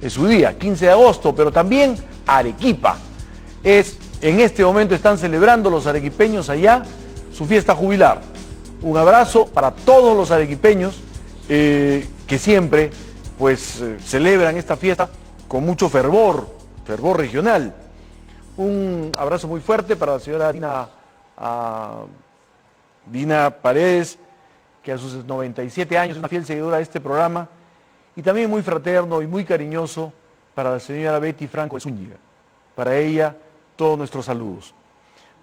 es su día, 15 de agosto, pero también Arequipa. En este momento están celebrando los arequipeños allá su fiesta jubilar. Un abrazo para todos los arequipeños que siempre celebran esta fiesta con mucho fervor regional. Un abrazo muy fuerte para la señora Dina Paredes, que a sus 97 años es una fiel seguidora de este programa, y también muy fraterno y muy cariñoso para la señora Betty Franco de Zúñiga. Para ella, todos nuestros saludos.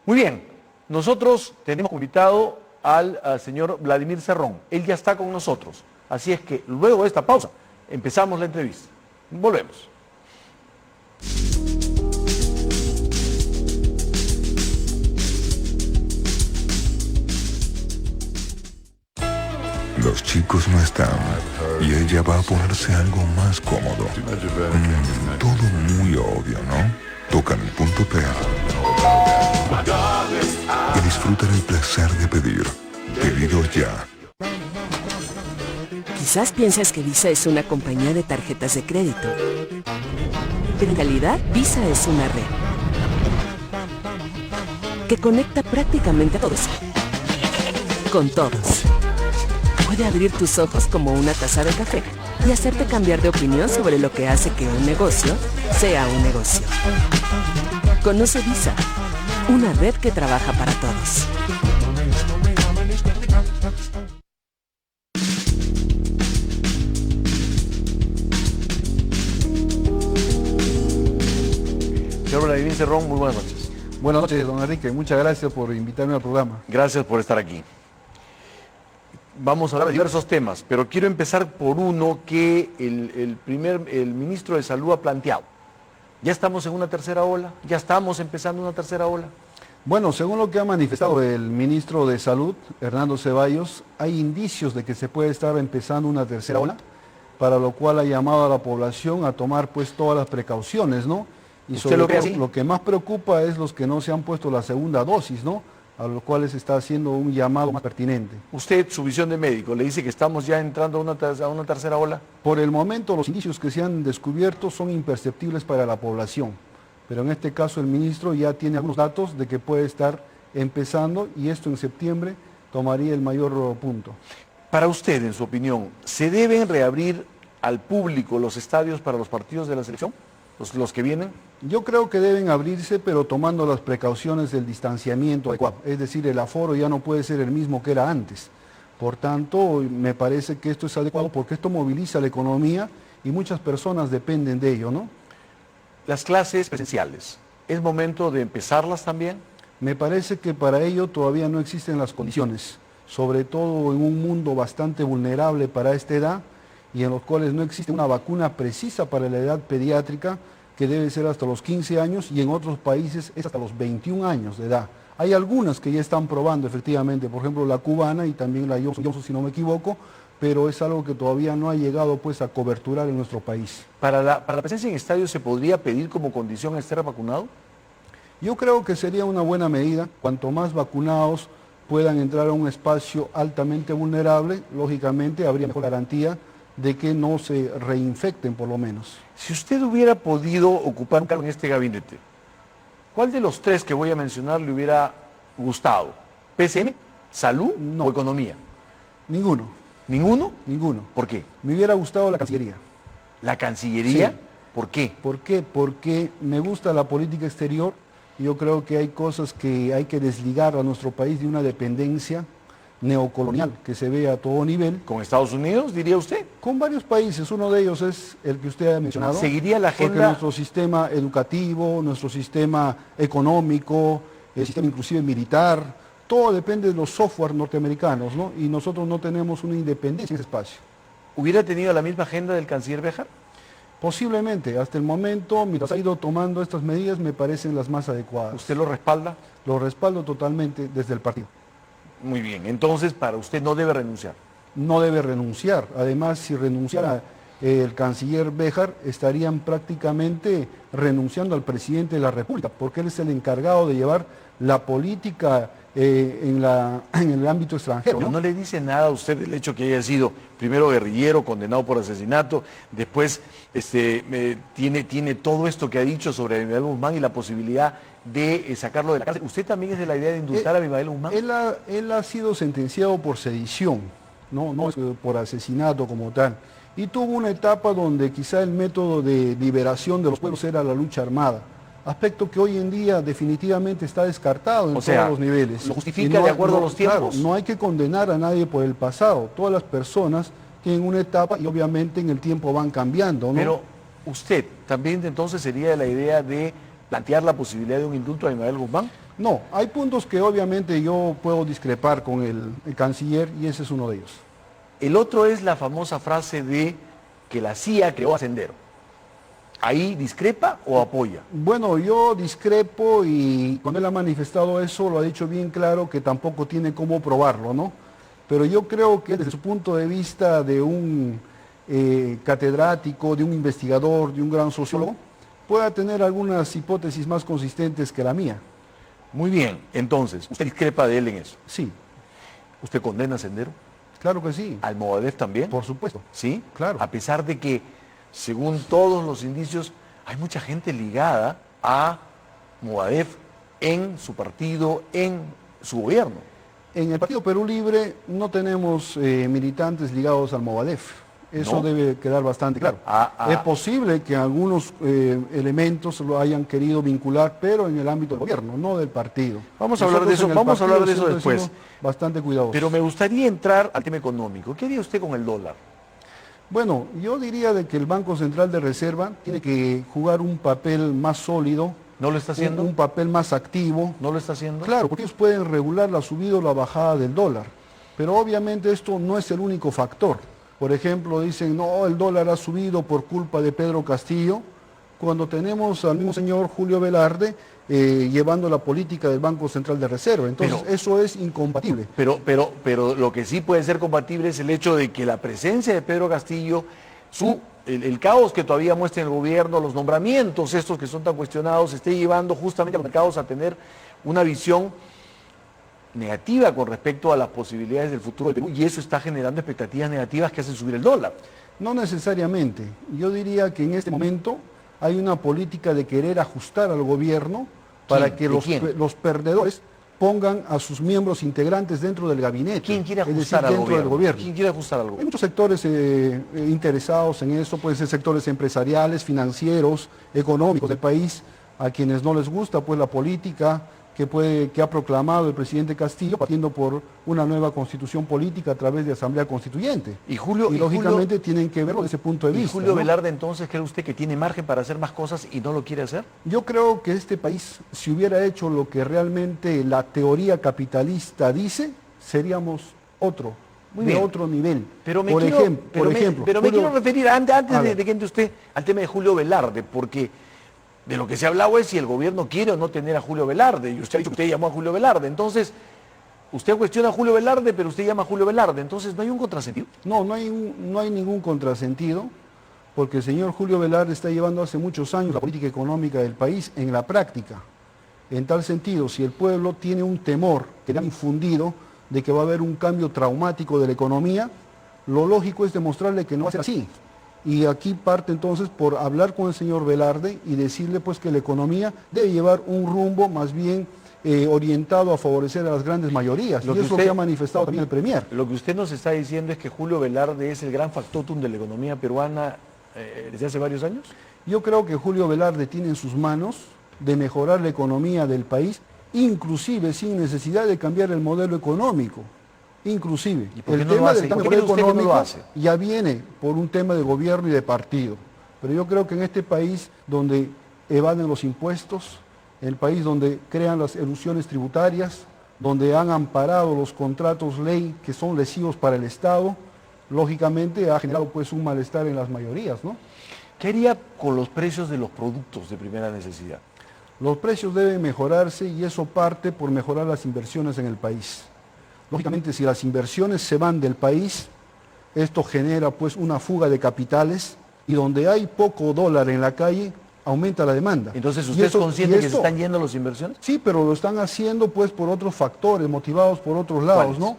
Muy bien, nosotros tenemos invitado al señor Vladimir Cerrón. Él ya está con nosotros, así es que luego de esta pausa empezamos la entrevista. Volvemos. Los chicos no están y ella va a ponerse algo más cómodo. Todo muy obvio, ¿no? Tocan el punto P y disfrutan el placer de pedir. Pedido ya. Quizás piensas que Visa es una compañía de tarjetas de crédito, pero en realidad Visa es una red que conecta prácticamente a todos, con todos. Puede abrir tus ojos como una taza de café y hacerte cambiar de opinión sobre lo que hace que un negocio sea un negocio. Conoce Visa, una red que trabaja para todos. Señor Vladimir Cerrón, muy buenas noches. Buenas noches, don Enrique. Muchas gracias por invitarme al programa. Gracias por estar aquí. Vamos a hablar de diversos temas, pero quiero empezar por uno que el ministro de Salud ha planteado. ¿Ya estamos en una tercera ola? ¿Ya estamos empezando una tercera ola? Bueno, según lo que ha manifestado el ministro de Salud, Hernando Ceballos, hay indicios de que se puede estar empezando una tercera ola, para lo cual ha llamado a la población a tomar pues todas las precauciones, ¿no? Y sobre todo, lo que más preocupa es los que no se han puesto la segunda dosis, ¿no? A los cuales se está haciendo un llamado más pertinente. Usted, su visión de médico, ¿le dice que estamos ya entrando a una tercera ola? Por el momento, los indicios que se han descubierto son imperceptibles para la población, pero en este caso el ministro ya tiene algunos datos de que puede estar empezando y esto en septiembre tomaría el mayor punto. Para usted, en su opinión, ¿se deben reabrir al público los estadios para los partidos de la selección? ¿Los que vienen? Yo creo que deben abrirse, pero tomando las precauciones del distanciamiento adecuado. Es decir, el aforo ya no puede ser el mismo que era antes. Por tanto, me parece que esto es adecuado porque esto moviliza la economía y muchas personas dependen de ello, ¿no? Las clases presenciales, ¿es momento de empezarlas también? Me parece que para ello todavía no existen las condiciones, sobre todo en un mundo bastante vulnerable para esta edad y en los cuales no existe una vacuna precisa para la edad pediátrica, que debe ser hasta los 15 años y en otros países es hasta los 21 años de edad. Hay algunas que ya están probando efectivamente, por ejemplo la cubana y también la Johnson, si no me equivoco, pero es algo que todavía no ha llegado pues a coberturar en nuestro país. ¿Para la presencia en estadios se podría pedir como condición estar vacunado? Yo creo que sería una buena medida. Cuanto más vacunados puedan entrar a un espacio altamente vulnerable, lógicamente habría mejor garantía de que no se reinfecten por lo menos. Si usted hubiera podido ocupar un cargo en este gabinete, ¿cuál de los tres que voy a mencionar le hubiera gustado? ¿PCM, salud o economía? Ninguno. ¿Ninguno? Ninguno. ¿Por qué? Me hubiera gustado la Cancillería. ¿La Cancillería? Sí. ¿Por qué? ¿Por qué? Porque me gusta la política exterior. Yo creo que hay cosas que hay que desligar a nuestro país de una dependencia neocolonial que se ve a todo nivel. ¿Con Estados Unidos, diría usted? Con varios países, uno de ellos es el que usted ha mencionado. ¿Seguiría la agenda? Porque nuestro sistema educativo, nuestro sistema económico, el sistema inclusive militar, todo depende de los software norteamericanos, ¿no? Y nosotros no tenemos una independencia en ese espacio. ¿Hubiera tenido la misma agenda del canciller Béjar? Posiblemente, hasta el momento, mientras ha ido tomando estas medidas, me parecen las más adecuadas. ¿Usted lo respalda? Lo respaldo totalmente desde el partido. Muy bien, entonces para usted no debe renunciar. No debe renunciar. Además, si renunciara el canciller Béjar, estarían prácticamente renunciando al presidente de la República, porque él es el encargado de llevar la política en el ámbito extranjero. Pero no le dice nada a usted el hecho que haya sido primero guerrillero, condenado por asesinato, después tiene todo esto que ha dicho sobre Abimael Guzmán y la posibilidad de sacarlo de la cárcel. ¿Usted también es de la idea de indultar a Abimael Guzmán? Él ha sido sentenciado por sedición, no por asesinato como tal. Y tuvo una etapa donde quizá el método de liberación de los pueblos era la lucha armada. Aspecto que hoy en día definitivamente está descartado en todos los niveles. ¿Lo justifica de acuerdo a los tiempos? Claro, no hay que condenar a nadie por el pasado. Todas las personas tienen una etapa y obviamente en el tiempo van cambiando, ¿no? Pero usted también entonces sería de la idea de plantear la posibilidad de un indulto a Abimael Guzmán. No, hay puntos que obviamente yo puedo discrepar con el canciller y ese es uno de ellos. El otro es la famosa frase de que la CIA creó a Sendero. ¿Ahí discrepa o apoya? Bueno, yo discrepo y cuando él ha manifestado eso lo ha dicho bien claro que tampoco tiene cómo probarlo, ¿no? Pero yo creo que desde su punto de vista de un catedrático, de un investigador, de un gran sociólogo, pueda tener algunas hipótesis más consistentes que la mía. Muy bien, entonces, ¿usted discrepa de él en eso? Sí. ¿Usted condena a Sendero? Claro que sí. ¿Al Movadef también? Por supuesto. ¿Sí? Claro. A pesar de que, según todos los indicios, hay mucha gente ligada a Movadef en su partido, en su gobierno. En el Partido Perú Libre no tenemos militantes ligados al Movadef. Eso ¿No? debe quedar bastante claro. Es posible que algunos elementos lo hayan querido vincular, pero en el ámbito del gobierno, no del partido. Vamos a hablar de eso, después. Bastante cuidadosos. Pero me gustaría entrar al tema económico. ¿Qué haría usted con el dólar? Bueno, yo diría de que el Banco Central de Reserva tiene que jugar un papel más sólido. ¿No lo está haciendo? Un papel más activo. ¿No lo está haciendo? Claro, porque ellos pueden regular la subida o la bajada del dólar. Pero obviamente esto no es el único factor. Por ejemplo, dicen, no, el dólar ha subido por culpa de Pedro Castillo, cuando tenemos al mismo señor Julio Velarde llevando la política del Banco Central de Reserva. Entonces, eso es incompatible. Pero lo que sí puede ser compatible es el hecho de que la presencia de Pedro Castillo, el caos que todavía muestra en el gobierno, los nombramientos estos que son tan cuestionados, esté llevando justamente a los mercados a tener una visión negativa con respecto a las posibilidades del futuro del Perú, y eso está generando expectativas negativas que hacen subir el dólar. No necesariamente. Yo diría que en este momento hay una política de querer ajustar al gobierno para que los perdedores pongan a sus miembros integrantes dentro del gabinete. ¿Quién quiere ajustar al gobierno? ¿Quién quiere ajustar al gobierno? Hay muchos sectores interesados en eso, pueden ser sectores empresariales, financieros, económicos del país, a quienes no les gusta pues la política que ha proclamado el presidente Castillo, partiendo por una nueva constitución política a través de asamblea constituyente. Y lógicamente tienen que verlo desde ese punto de vista. ¿Y Julio Velarde entonces cree usted que tiene margen para hacer más cosas y no lo quiere hacer? Yo creo que este país, si hubiera hecho lo que realmente la teoría capitalista dice, seríamos otro nivel. Pero me quiero referir, antes de que entre usted, al tema de Julio Velarde, porque de lo que se ha hablado es si el gobierno quiere o no tener a Julio Velarde, y usted ha dicho que usted llamó a Julio Velarde, entonces usted cuestiona a Julio Velarde, pero usted llama a Julio Velarde, entonces ¿no hay un contrasentido? No hay ningún contrasentido, porque el señor Julio Velarde está llevando hace muchos años la política económica del país en la práctica. En tal sentido, si el pueblo tiene un temor que le han infundido de que va a haber un cambio traumático de la economía, lo lógico es demostrarle que no va a ser así. Y aquí parte entonces por hablar con el señor Velarde y decirle pues que la economía debe llevar un rumbo más bien orientado a favorecer a las grandes mayorías. Y eso es lo que ha manifestado también el Premier. Lo que usted nos está diciendo es que Julio Velarde es el gran factotum de la economía peruana desde hace varios años. Yo creo que Julio Velarde tiene en sus manos de mejorar la economía del país, inclusive sin necesidad de cambiar el modelo económico. Inclusive, el tema del cambio económico ya viene por un tema de gobierno y de partido. Pero yo creo que en este país donde evaden los impuestos, el país donde crean las elusiones tributarias, donde han amparado los contratos ley que son lesivos para el Estado, lógicamente ha generado pues un malestar en las mayorías, ¿no? ¿Qué haría con los precios de los productos de primera necesidad? Los precios deben mejorarse y eso parte por mejorar las inversiones en el país. Lógicamente, si las inversiones se van del país, esto genera pues una fuga de capitales y donde hay poco dólar en la calle, aumenta la demanda. Entonces, Y ¿usted es esto- consciente y que se esto- están yendo los inversiones? Sí, pero lo están haciendo pues por otros factores, motivados por otros lados, ¿Cuáles? ¿no?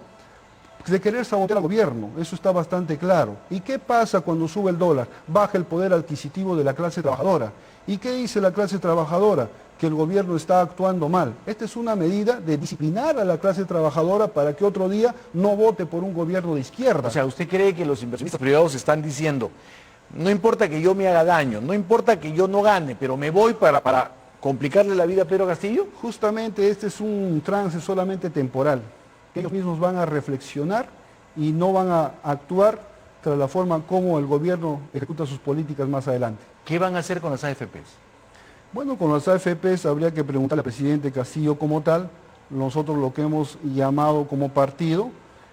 De querer sabotear al gobierno, eso está bastante claro. ¿Y qué pasa cuando sube el dólar? Baja el poder adquisitivo de la clase trabajadora. ¿Y qué dice la clase trabajadora? Que el gobierno está actuando mal. Esta es una medida de disciplinar a la clase trabajadora para que otro día no vote por un gobierno de izquierda. O sea, ¿usted cree que los inversionistas privados están diciendo, no importa que yo me haga daño, no importa que yo no gane, pero me voy para complicarle la vida a Pedro Castillo? Justamente este es un trance solamente temporal, que ellos mismos van a reflexionar y no van a actuar tras la forma como el gobierno ejecuta sus políticas más adelante. ¿Qué van a hacer con las AFPs? Bueno, con las AFPs habría que preguntarle al presidente Castillo como tal. Nosotros lo que hemos llamado como partido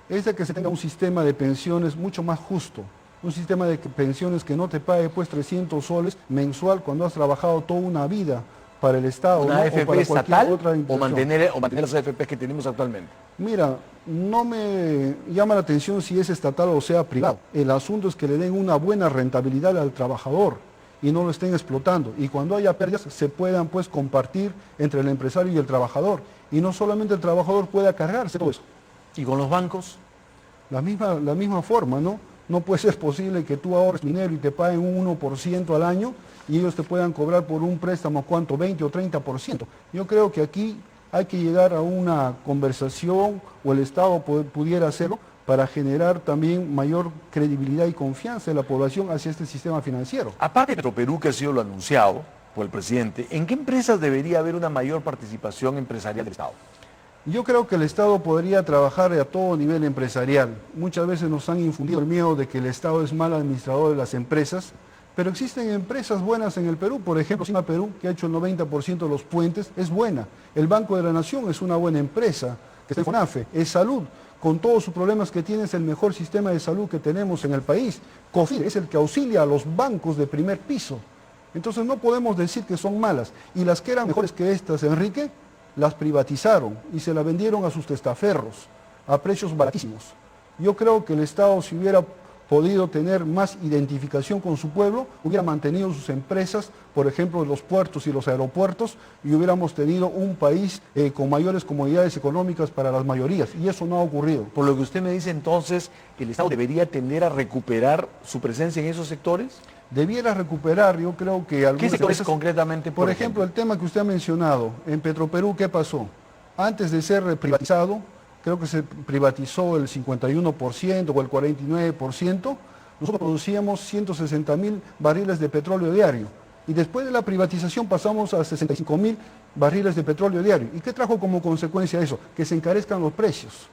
es de que se tenga un sistema de pensiones mucho más justo. Un sistema de pensiones que no te pague pues 300 soles mensual cuando has trabajado toda una vida para el Estado, ¿Una ¿no? O AFP para cualquier estatal otra o institución. mantener las AFPs que tenemos actualmente? Mira, no me llama la atención si es estatal o sea privado. El asunto es que le den una buena rentabilidad al trabajador y no lo estén explotando. Y cuando haya pérdidas se puedan pues compartir entre el empresario y el trabajador. Y no solamente el trabajador pueda cargarse todo eso. ¿Y con los bancos? La misma forma, ¿no? No puede ser posible que tú ahorres dinero y te paguen un 1% al año y ellos te puedan cobrar por un préstamo, ¿cuánto? 20 o 30%. Yo creo que aquí hay que llegar a una conversación, o el Estado pudiera hacerlo, para generar también mayor credibilidad y confianza de la población hacia este sistema financiero. Aparte de Petroperú, que ha sido lo anunciado por el presidente, ¿en qué empresas debería haber una mayor participación empresarial del Estado? Yo creo que el Estado podría trabajar a todo nivel empresarial. Muchas veces nos han infundido el miedo de que el Estado es mal administrador de las empresas, pero existen empresas buenas en el Perú. Por ejemplo, Cima Perú, que ha hecho el 90% de los puentes, es buena. El Banco de la Nación es una buena empresa, que está en FONAFE. Es Salud, con todos sus problemas que tiene, es el mejor sistema de salud que tenemos en el país. COFIDE es el que auxilia a los bancos de primer piso. Entonces no podemos decir que son malas. Y las que eran mejores que estas, Enrique, las privatizaron y se las vendieron a sus testaferros a precios baratísimos. Yo creo que el Estado, si hubiera podido tener más identificación con su pueblo, hubiera mantenido sus empresas, por ejemplo, los puertos y los aeropuertos, y hubiéramos tenido un país con mayores comodidades económicas para las mayorías, y eso no ha ocurrido. Por lo que usted me dice entonces, ¿el Estado debería tender a recuperar su presencia en esos sectores? Debiera recuperar, yo creo que algunas ¿Qué sectores empresas, concretamente, por ejemplo, el tema que usted ha mencionado, en Petroperú, ¿qué pasó? Antes de ser privatizado, creo que se privatizó el 51% o el 49%, nosotros producíamos 160.000 barriles de petróleo diario. Y después de la privatización pasamos a 65.000 barriles de petróleo diario. ¿Y qué trajo como consecuencia eso? Que se encarezcan los precios.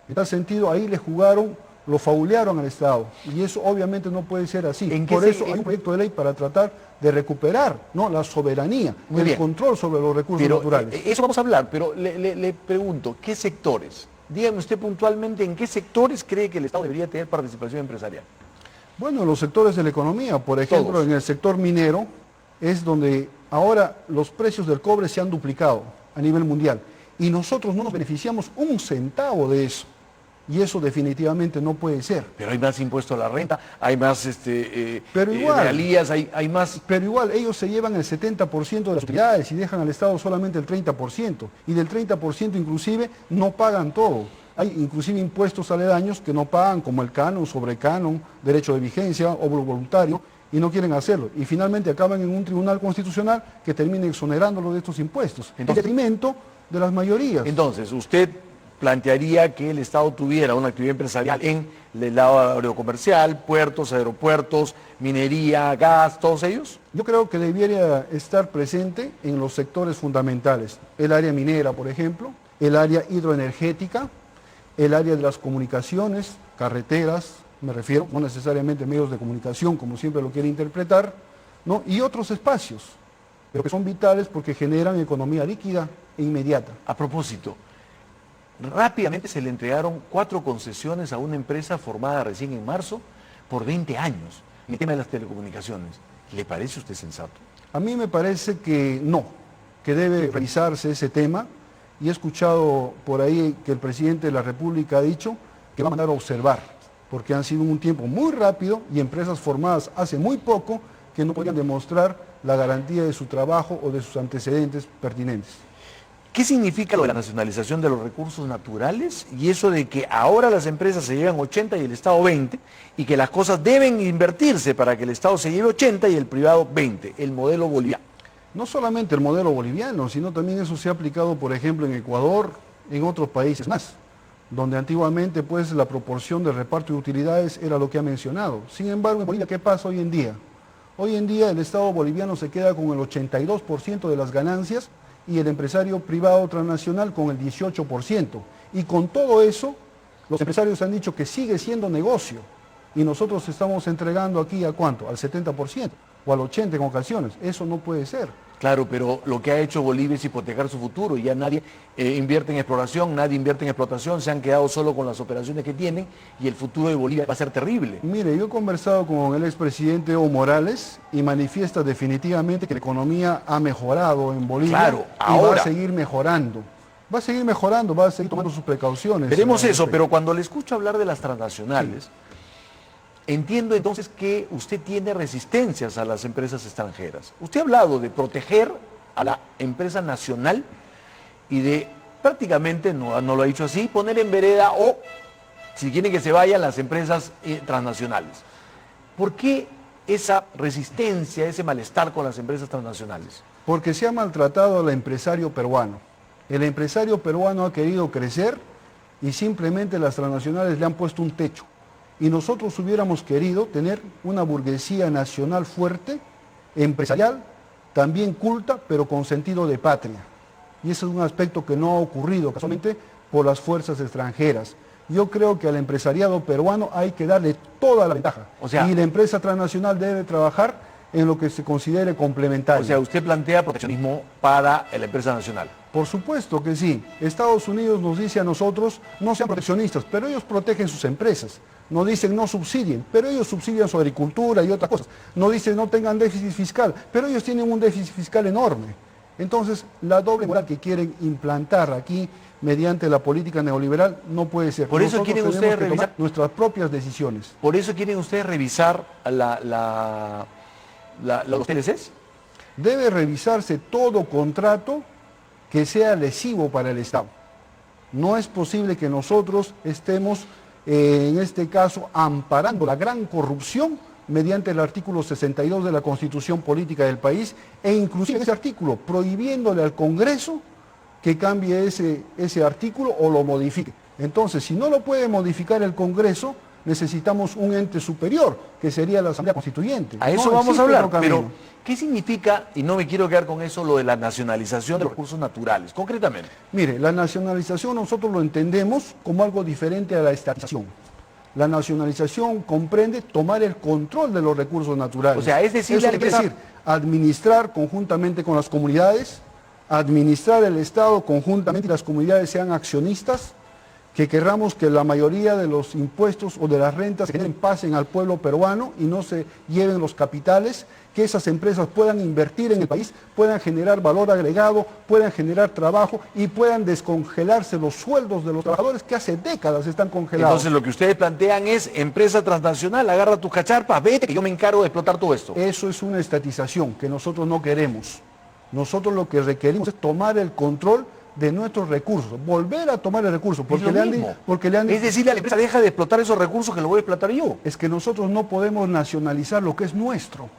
En tal sentido, ahí le jugaron, lo faulearon al Estado. Y eso obviamente no puede ser así. Por eso hay un proyecto de ley para tratar de recuperar, ¿no?, la soberanía, Muy el bien. control sobre los recursos Pero, naturales. eso vamos a hablar, pero le pregunto, ¿qué sectores? Dígame usted puntualmente, ¿en qué sectores cree que el Estado debería tener participación empresarial? Bueno, en los sectores de la economía, por ejemplo, Todos. en el sector minero, es donde ahora los precios del cobre se han duplicado a nivel mundial. Y nosotros no nos beneficiamos un centavo de eso. Y eso definitivamente no puede ser. Pero hay más impuesto a la renta, hay más Pero igual. regalías, hay más... Pero igual ellos se llevan el 70% de las utilidades y dejan al Estado solamente el 30%. Y del 30% inclusive no pagan todo. Hay inclusive impuestos aledaños que no pagan, como el canon, sobrecanon, derecho de vigencia, obro voluntario, y no quieren hacerlo. Y finalmente acaban en un tribunal constitucional que termine exonerándolo de estos impuestos. En detrimento de las mayorías. Entonces, usted plantearía que el Estado tuviera una actividad empresarial en el lado aerocomercial, puertos, aeropuertos, minería, gas, todos ellos. Yo creo que debiera estar presente en los sectores fundamentales. El área minera, por ejemplo, el área hidroenergética, el área de las comunicaciones, carreteras, me refiero, no necesariamente medios de comunicación, como siempre lo quiere interpretar, ¿no?, y otros espacios, pero que son vitales porque generan economía líquida e inmediata. A propósito, rápidamente se le entregaron 4 concesiones a una empresa formada recién en marzo por 20 años en el tema de las telecomunicaciones. ¿Le parece a usted sensato? A mí me parece que no, que debe revisarse ese tema, y he escuchado por ahí que el presidente de la República ha dicho que va a mandar a observar, porque han sido un tiempo muy rápido y empresas formadas hace muy poco que no podían demostrar la garantía de su trabajo o de sus antecedentes pertinentes. ¿Qué significa lo de la nacionalización de los recursos naturales y eso de que ahora las empresas se llevan 80 y el Estado 20 y que las cosas deben invertirse para que el Estado se lleve 80 y el privado 20, el modelo boliviano? No solamente el modelo boliviano, sino también eso se ha aplicado, por ejemplo, en Ecuador, en otros países más, donde antiguamente pues la proporción de reparto de utilidades era lo que ha mencionado. Sin embargo, en Bolivia, ¿qué pasa hoy en día? Hoy en día el Estado boliviano se queda con el 82% de las ganancias y el empresario privado transnacional con el 18%. Y con todo eso, los empresarios han dicho que sigue siendo negocio. Y nosotros estamos entregando aquí ¿a cuánto? Al 70% o al 80% en ocasiones. Eso no puede ser. Claro, pero lo que ha hecho Bolivia es hipotecar su futuro y ya nadie invierte en exploración, nadie invierte en explotación, se han quedado solo con las operaciones que tienen y el futuro de Bolivia va a ser terrible. Mire, yo he conversado con el expresidente Evo Morales y manifiesta definitivamente que la economía ha mejorado en Bolivia. Claro, y ahora va a seguir mejorando. Va a seguir mejorando, va a seguir tomando sus precauciones. veremos eso, pero cuando le escucho hablar de las transnacionales, sí, entiendo entonces que usted tiene resistencias a las empresas extranjeras. Usted ha hablado de proteger a la empresa nacional y de prácticamente, no lo ha dicho así, poner en vereda o, si quieren que se vayan, las empresas transnacionales. ¿Por qué esa resistencia, ese malestar con las empresas transnacionales? Porque se ha maltratado al empresario peruano. El empresario peruano ha querido crecer y simplemente las transnacionales le han puesto un techo. Y nosotros hubiéramos querido tener una burguesía nacional fuerte, empresarial, también culta, pero con sentido de patria. Y ese es un aspecto que no ha ocurrido casualmente por las fuerzas extranjeras. Yo creo que al empresariado peruano hay que darle toda la ventaja. O sea, y la empresa transnacional debe trabajar en lo que se considere complementario. O sea, usted plantea proteccionismo para la empresa nacional. Por supuesto que sí. Estados Unidos nos dice a nosotros, no sean proteccionistas, pero ellos protegen sus empresas. Nos dicen no subsidien, pero ellos subsidian su agricultura y otras cosas. Nos dicen no tengan déficit fiscal, pero ellos tienen un déficit fiscal enorme. Entonces, la doble moral que quieren implantar aquí mediante la política neoliberal no puede ser. Por eso quieren ustedes revisar nuestras propias decisiones. Por eso quieren ustedes revisar los TLCs. Debe revisarse todo contrato que sea lesivo para el Estado. No es posible que nosotros estemos, en este caso, amparando la gran corrupción mediante el artículo 62 de la Constitución Política del país e inclusive ese artículo prohibiéndole al Congreso que cambie ese artículo o lo modifique. Entonces, si no lo puede modificar el Congreso, necesitamos un ente superior, que sería la Asamblea Constituyente. A eso vamos a hablar, pero ¿qué significa, y no me quiero quedar con eso, lo de la nacionalización de los recursos naturales, concretamente? Mire, la nacionalización nosotros lo entendemos como algo diferente a la estatización. La nacionalización comprende tomar el control de los recursos naturales. O sea, es decir, administrar conjuntamente con las comunidades, administrar el Estado conjuntamente y las comunidades sean accionistas, que querramos que la mayoría de los impuestos o de las rentas que pasen al pueblo peruano y no se lleven los capitales, que esas empresas puedan invertir en el país, puedan generar valor agregado, puedan generar trabajo y puedan descongelarse los sueldos de los trabajadores que hace décadas están congelados. Entonces lo que ustedes plantean es, empresa transnacional, agarra tus cacharpas, vete que yo me encargo de explotar todo esto. Eso es una estatización que nosotros no queremos. Nosotros lo que requerimos es tomar el control de nuestros recursos, volver a tomar el recurso, porque es decir, la empresa deja de explotar esos recursos que los voy a explotar yo. Es que nosotros no podemos nacionalizar lo que es nuestro.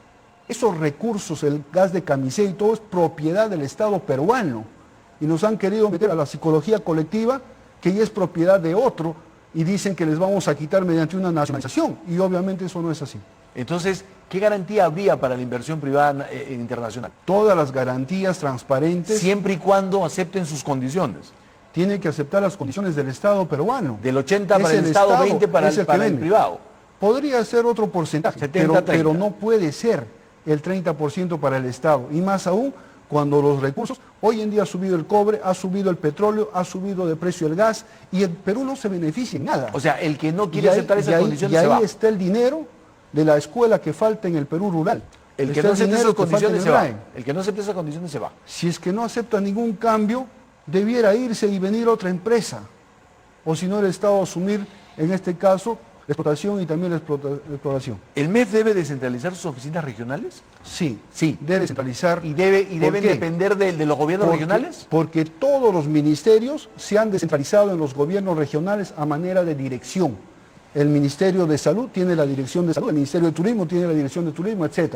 Esos recursos, el gas de Camisea y todo es propiedad del Estado peruano. Y nos han querido meter a la psicología colectiva, que ya es propiedad de otro, y dicen que les vamos a quitar mediante una nacionalización. Y obviamente eso no es así. Entonces, ¿qué garantía habría para la inversión privada internacional? Todas las garantías transparentes. Siempre y cuando acepten sus condiciones. Tiene que aceptar las condiciones del Estado peruano. Del 80 para el Estado, 20 para el privado. Podría ser otro porcentaje, 70, pero no puede ser el 30% para el Estado. Y más aún cuando los recursos, hoy en día ha subido el cobre, ha subido el petróleo, ha subido de precio el gas, y el Perú no se beneficia en nada. O sea, el que no quiere aceptar esas condiciones se va. Y ahí está el dinero de la escuela que falta en el Perú rural. El que no acepte esas condiciones se va. El que no acepte esas condiciones se va. Si es que no acepta ningún cambio, debiera irse y venir otra empresa. O si no, el Estado asumir, en este caso, la explotación y también la exploración. ¿El MEF debe descentralizar sus oficinas regionales? Sí, Sí. debe descentralizar. ¿Y ¿Por deben qué? depender de los gobiernos regionales? Porque todos los ministerios se han descentralizado en los gobiernos regionales a manera de dirección. El Ministerio de Salud tiene la dirección de salud, el Ministerio de Turismo tiene la dirección de turismo, etc.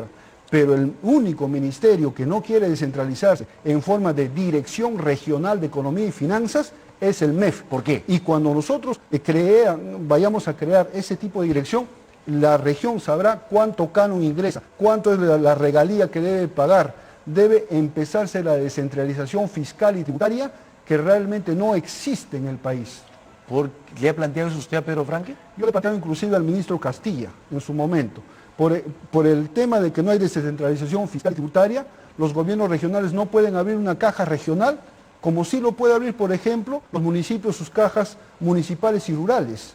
Pero el único ministerio que no quiere descentralizarse en forma de dirección regional de economía y finanzas es el MEF. ¿Por qué? Y cuando nosotros vayamos a crear ese tipo de dirección, la región sabrá cuánto canon ingresa, cuánto es la regalía que debe pagar. Debe empezarse la descentralización fiscal y tributaria que realmente no existe en el país. ¿Le ha planteado eso usted a Pedro Franque? Yo le he planteado inclusive al ministro Castilla en su momento. Por el tema de que no hay descentralización fiscal y tributaria, los gobiernos regionales no pueden abrir una caja regional, como sí lo puede abrir, por ejemplo, los municipios, sus cajas municipales y rurales.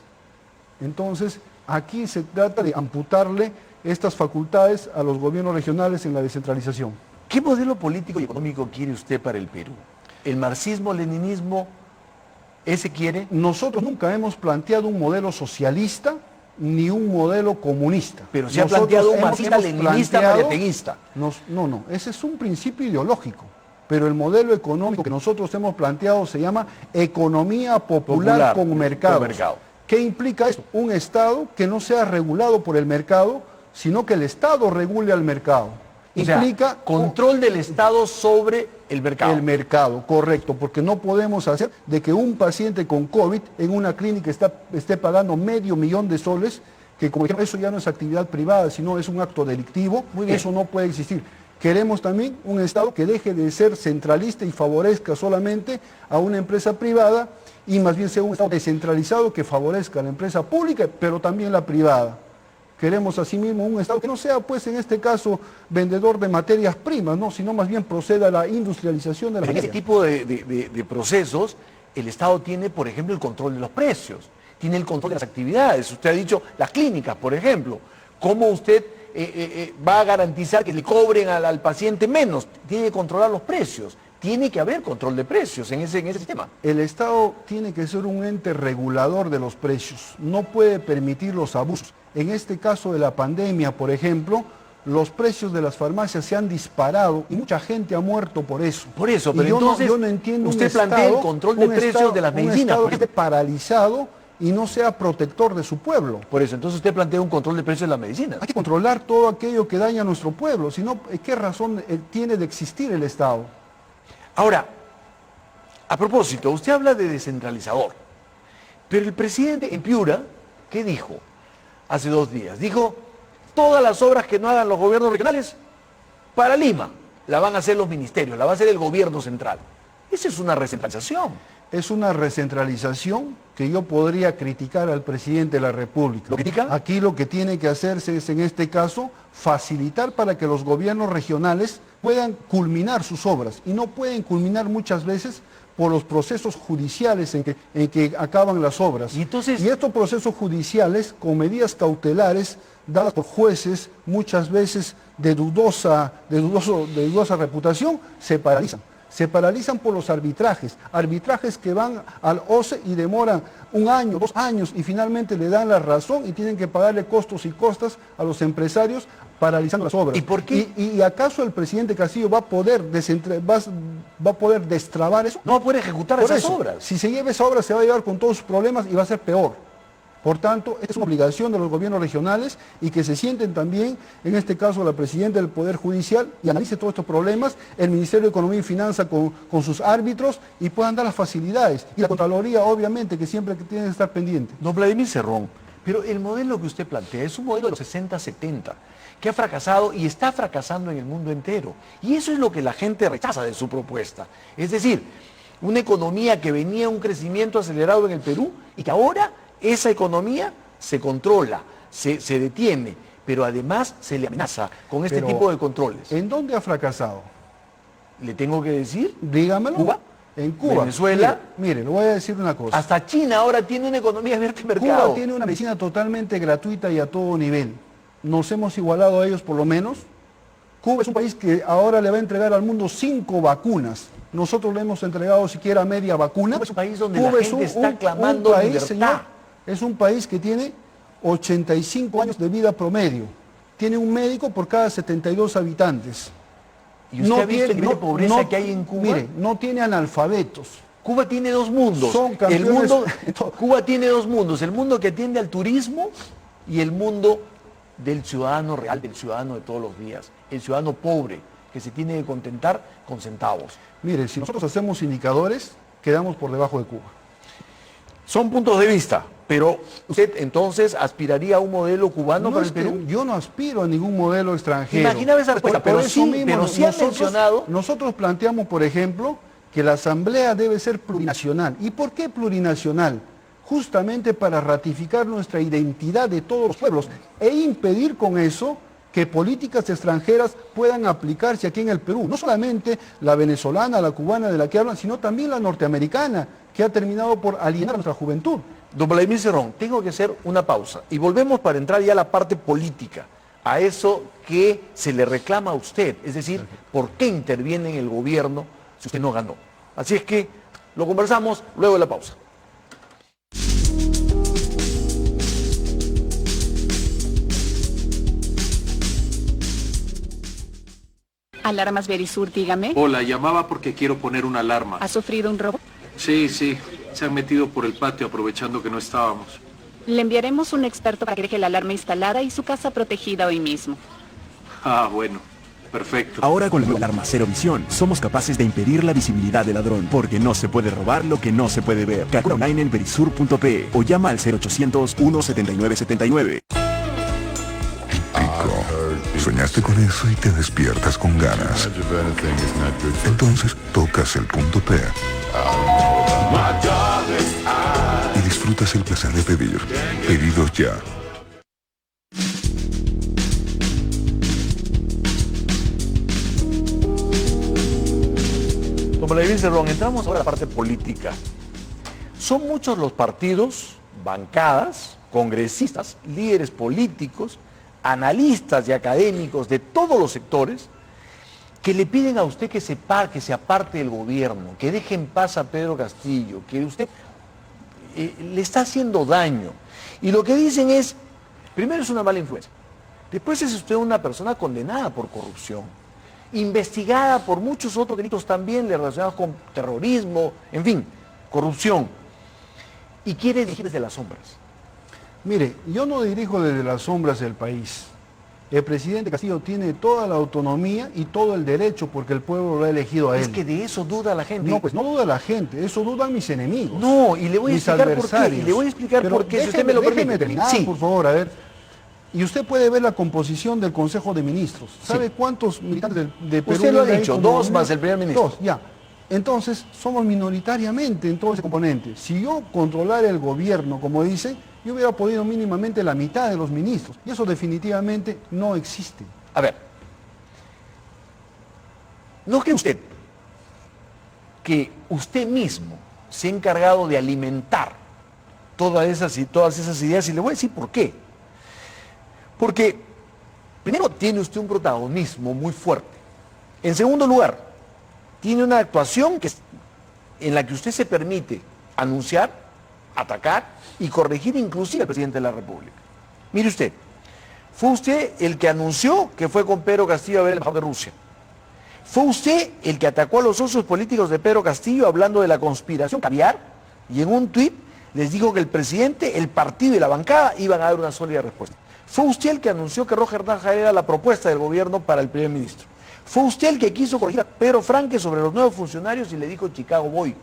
Entonces, aquí se trata de amputarle estas facultades a los gobiernos regionales en la descentralización. ¿Qué modelo político y económico quiere usted para el Perú? ¿El marxismo-leninismo, ese quiere? Nosotros nunca hemos planteado un modelo socialista ni un modelo comunista. Pero se ha planteado un marxista-leninista mariateguista. No, ese es un principio ideológico. Pero el modelo económico que nosotros hemos planteado se llama economía popular con mercado. ¿Qué implica esto? Un Estado que no sea regulado por el mercado, sino que el Estado regule al mercado. Implica control del Estado sobre el mercado. El mercado, correcto, porque no podemos hacer de que un paciente con COVID en una clínica esté pagando $500,000, que como ejemplo, eso ya no es actividad privada, sino es un acto delictivo. Eso no puede existir. Queremos también un Estado que deje de ser centralista y favorezca solamente a una empresa privada y más bien sea un Estado descentralizado que favorezca a la empresa pública, pero también la privada. Queremos asimismo un Estado que no sea, pues en este caso, vendedor de materias primas, ¿no? Sino más bien proceda a la industrialización de la materia. En este tipo de procesos, el Estado tiene, por ejemplo, el control de los precios, tiene el control de las actividades. Usted ha dicho, las clínicas, por ejemplo. ¿Cómo usted va a garantizar que le cobren al paciente menos? Tiene que controlar los precios. Tiene que haber control de precios en ese sistema. El Estado tiene que ser un ente regulador de los precios. No puede permitir los abusos. En este caso de la pandemia, por ejemplo, los precios de las farmacias se han disparado y mucha gente ha muerto por eso. Por eso, pero entonces yo no entiendo usted plantea el control de precios de las medicinas. Un Estado que esté paralizado y no sea protector de su pueblo. Por eso, entonces usted plantea un control de precios de las medicinas. Hay que controlar todo aquello que daña a nuestro pueblo, si no, ¿qué razón tiene de existir el Estado? Ahora, a propósito, usted habla de descentralizador, pero el presidente en Piura, ¿qué dijo hace 2 días? Dijo, todas las obras que no hagan los gobiernos regionales, para Lima, la van a hacer los ministerios, la va a hacer el gobierno central. Esa es una recentralización. Es una recentralización que yo podría criticar al presidente de la República. ¿Lo critica? Aquí lo que tiene que hacerse es, en este caso, facilitar para que los gobiernos regionales puedan culminar sus obras. Y no pueden culminar muchas veces por los procesos judiciales en que acaban las obras. Y estos procesos judiciales, con medidas cautelares dadas por jueces, muchas veces de dudosa reputación, se paralizan. Se paralizan por los arbitrajes que van al OCE y demoran 1 año, 2 años y finalmente le dan la razón y tienen que pagarle costos y costas a los empresarios paralizando las obras. ¿Y por qué? ¿Y acaso el presidente Castillo va a poder destrabar eso? No va a poder ejecutar esas obras. Si se lleva esa obra se va a llevar con todos sus problemas y va a ser peor. Por tanto, es una obligación de los gobiernos regionales y que se sienten también, en este caso, la presidenta del Poder Judicial y analice todos estos problemas, el Ministerio de Economía y Finanzas con sus árbitros y puedan dar las facilidades. Y la Contraloría, obviamente, que siempre tiene que estar pendiente. Don Vladimir Cerrón, pero el modelo que usted plantea es un modelo de los 60-70, que ha fracasado y está fracasando en el mundo entero. Y eso es lo que la gente rechaza de su propuesta. Es decir, una economía que venía a un crecimiento acelerado en el Perú y que ahora esa economía se controla, se detiene, pero además se le amenaza con este tipo de controles. ¿En dónde ha fracasado? ¿Le tengo que decir? Dígamelo. ¿Cuba? En Cuba. Venezuela. Mire, le voy a decir una cosa. Hasta China ahora tiene una economía abierta de mercado. Cuba tiene una medicina totalmente gratuita y a todo nivel. Nos hemos igualado a ellos por lo menos. Cuba es un país que ahora le va a entregar al mundo 5 vacunas. Nosotros le hemos entregado siquiera media vacuna. Cuba es un país donde la gente está clamando un país, libertad. Señor, es un país que tiene 85 años de vida promedio. Tiene un médico por cada 72 habitantes. ¿Y usted ha visto el nivel de pobreza que hay en Cuba? Mire, no tiene analfabetos. Cuba tiene dos mundos. Son campeones. Cuba tiene dos mundos, el mundo que atiende al turismo y el mundo del ciudadano real, del ciudadano de todos los días, el ciudadano pobre, que se tiene que contentar con centavos. Mire, si nosotros hacemos indicadores, quedamos por debajo de Cuba. Son puntos de vista, pero usted entonces aspiraría a un modelo cubano para el es que Perú. yo no aspiro a ningún modelo extranjero. Imaginaba esa respuesta, pero eso sí, mismo, pero sí han mencionado. Nosotros planteamos, por ejemplo, que la Asamblea debe ser plurinacional. ¿Y por qué plurinacional? Justamente para ratificar nuestra identidad de todos los pueblos e impedir con eso que políticas extranjeras puedan aplicarse aquí en el Perú. No solamente la venezolana, la cubana de la que hablan, sino también la norteamericana, que ha terminado por alienar a nuestra juventud. Don Vladimir Cerrón, tengo que hacer una pausa y volvemos para entrar ya a la parte política, a eso que se le reclama a usted, es decir, ¿por qué interviene en el gobierno si usted no ganó? Así es que lo conversamos luego de la pausa. Alarmas Verisur, dígame. Hola, llamaba porque quiero poner una alarma. ¿Ha sufrido un robo? Sí, se han metido por el patio aprovechando que no estábamos. Le enviaremos un experto para que deje la alarma instalada y su casa protegida hoy mismo. Ah, bueno, perfecto. Ahora con la alarma Cero Visión, somos capaces de impedir la visibilidad del ladrón, porque no se puede robar lo que no se puede ver. Calcula online en verisur.pe o llama al 0800-179-79. Soñaste con eso y te despiertas con ganas. Entonces tocas el punto P y disfrutas el placer de pedir. Pedidos ya. Don Vladimir Cerrón, entramos ahora a la parte política. Son muchos los partidos, bancadas, congresistas, líderes políticos, analistas y académicos de todos los sectores que le piden a usted que se aparte del gobierno, que deje en paz a Pedro Castillo, que usted le está haciendo daño. Y lo que dicen es, primero es una mala influencia, después es usted una persona condenada por corrupción, investigada por muchos otros delitos también relacionados con terrorismo, en fin, corrupción, y quiere dirigir desde las sombras. Mire, yo no dirijo desde las sombras del país. El presidente Castillo tiene toda la autonomía y todo el derecho porque el pueblo lo ha elegido a él. Es que de eso duda la gente. No, pues no duda la gente, eso dudan mis enemigos. No, y le voy a explicar por qué. Y le voy a explicar Pero por qué, si usted me lo permite. Terminar, Sí. por favor, a ver. Y usted puede ver la composición del Consejo de Ministros. ¿Sabe cuántos militantes de Perú? Usted lo ha hay dicho, como 2 más el primer ministro. 2, ya. Entonces, somos minoritariamente en todo ese componente. Si yo controlara el gobierno, como dice, yo hubiera podido mínimamente la mitad de los ministros. Y eso definitivamente no existe. A ver, ¿no cree usted que usted mismo se ha encargado de alimentar todas esas ideas? Y le voy a decir por qué. Porque, primero, tiene usted un protagonismo muy fuerte. En segundo lugar, tiene una actuación en la que usted se permite anunciar, atacar y corregir inclusive al presidente de la República. Mire usted, fue usted el que anunció que fue con Pedro Castillo a ver el embajador de Rusia. Fue usted el que atacó a los socios políticos de Pedro Castillo hablando de la conspiración caviar y en un tuit les dijo que el presidente, el partido y la bancada iban a dar una sólida respuesta. Fue usted el que anunció que Roger Nájar era la propuesta del gobierno para el primer ministro. Fue usted el que quiso corregir a Pedro Franque sobre los nuevos funcionarios y le dijo Chicago Boy.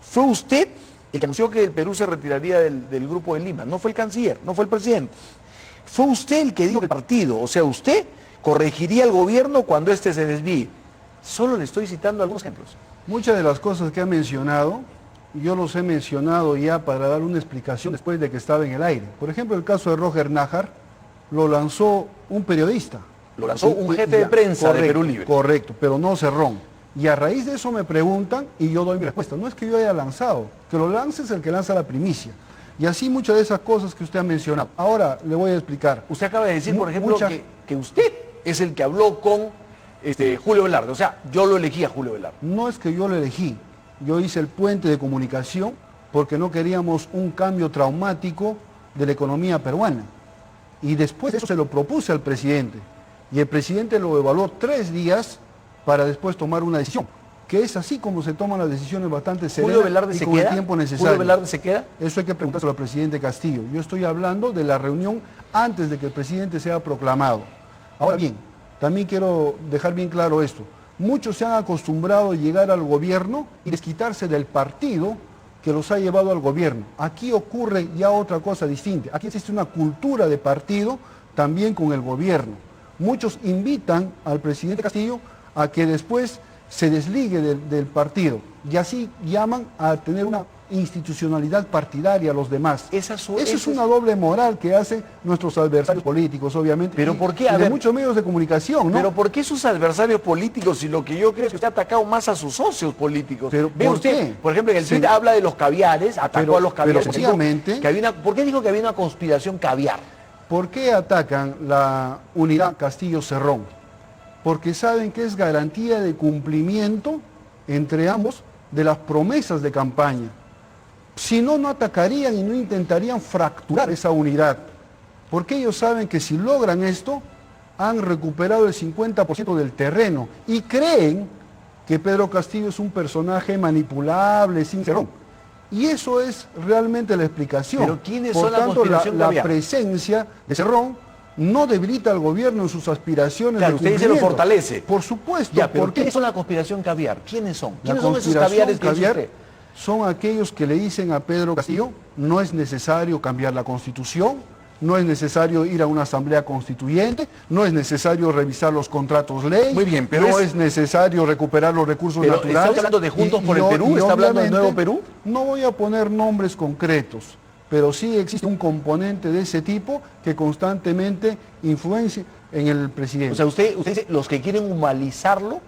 Fue usted el que anunció que el Perú se retiraría del Grupo de Lima. No fue el canciller, no fue el presidente. Fue usted el que dijo que el partido, o sea, usted corregiría al gobierno cuando éste se desvíe. Solo le estoy citando algunos ejemplos. Muchas de las cosas que ha mencionado, yo los he mencionado ya para dar una explicación después de que estaba en el aire. Por ejemplo, el caso de Roger Nájar lo lanzó un periodista. Lo lanzó un jefe de prensa de Perú Libre. Correcto, pero no Cerrón. Y a raíz de eso me preguntan y yo doy mi respuesta. No es que yo haya lanzado, que lo lance es el que lanza la primicia. Y así muchas de esas cosas que usted ha mencionado. Ahora le voy a explicar. Usted acaba de decir, por ejemplo, que usted es el que habló con Julio Velarde. O sea, yo lo elegí a Julio Velarde. No es que yo lo elegí. Yo hice el puente de comunicación porque no queríamos un cambio traumático de la economía peruana. Y después de eso se lo propuse al presidente. Y el presidente lo evaluó 3 días para después tomar una decisión. Que es así como se toman las decisiones bastante ¿Julio serenas Velarde y se con el queda? tiempo necesario. ¿Julio Velarde se queda? Eso hay que preguntárselo al presidente Castillo. Yo estoy hablando de la reunión antes de que el presidente sea proclamado. Ahora bien, también quiero dejar bien claro esto. Muchos se han acostumbrado a llegar al gobierno y desquitarse del partido que los ha llevado al gobierno. Aquí ocurre ya otra cosa distinta. Aquí existe una cultura de partido también con el gobierno. Muchos invitan al presidente Castillo a que después se desligue del partido y así llaman a tener una institucionalidad partidaria a los demás. Eso es una doble moral que hacen nuestros adversarios políticos, obviamente. ¿Pero por qué? Y de muchos medios de comunicación, ¿no? Pero ¿por qué sus adversarios políticos? Y lo que yo creo es que usted ha atacado más a sus socios políticos. Pero, ¿Ve ¿por usted? qué? Por ejemplo, en el tweet habla de los caviares, atacó a los caviares. Pero precisamente, ¿por qué dijo que había una conspiración caviar? ¿por qué atacan la unidad Castillo-Cerrón? Porque saben que es garantía de cumplimiento entre ambos de las promesas de campaña. Si no, no atacarían y no intentarían fracturar esa unidad. Porque ellos saben que si logran esto, han recuperado el 50% del terreno y creen que Pedro Castillo es un personaje manipulable, sin Cerrón. Y eso es realmente la explicación. Pero ¿quiénes Por son la tanto, conspiración la caviar? presencia de Cerrón no debilita al gobierno en sus aspiraciones Claro, de usted dice lo cumplimiento. fortalece. Por supuesto. Ya, pero porque ¿quiénes son la conspiración caviar? ¿Quiénes son? la ¿Quiénes son esos conspiración caviares que dice caviar usted? son aquellos que le dicen a Pedro Castillo, no es necesario cambiar la Constitución, no es necesario ir a una asamblea constituyente, no es necesario revisar los contratos ley, Muy bien, pero no es necesario recuperar los recursos Pero naturales. ¿está hablando de Juntos por el Perú? ¿Está hablando del obviamente, Nuevo Perú? No voy a poner nombres concretos, pero sí existe un componente de ese tipo que constantemente influencia en el presidente. O sea, usted dice, los que quieren humanizarlo.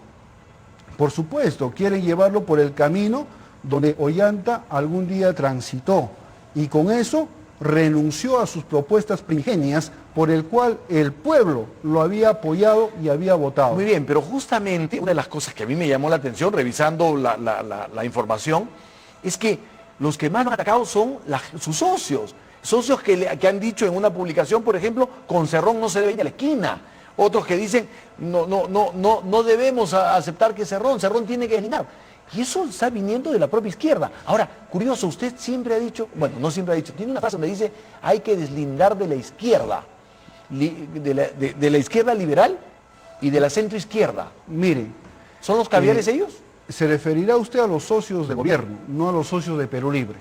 Por supuesto, quieren llevarlo por el camino donde Ollanta algún día transitó y con eso renunció a sus propuestas primigenias por el cual el pueblo lo había apoyado y había votado. Muy bien, pero justamente una de las cosas que a mí me llamó la atención revisando la información es que los que más lo han atacado son sus socios. Socios que han dicho en una publicación, por ejemplo, con Cerrón no se debe ir a la esquina. Otros que dicen, no debemos aceptar que Cerrón tiene que deslindar. Y eso está viniendo de la propia izquierda. Ahora, curioso, usted siempre ha dicho, bueno, no siempre ha dicho, tiene una frase donde dice, hay que deslindar de la izquierda, de la izquierda liberal y de la centroizquierda. Mire, ¿Son los caviares ellos? se referirá usted a los socios de gobierno, no a los socios de Perú Libre.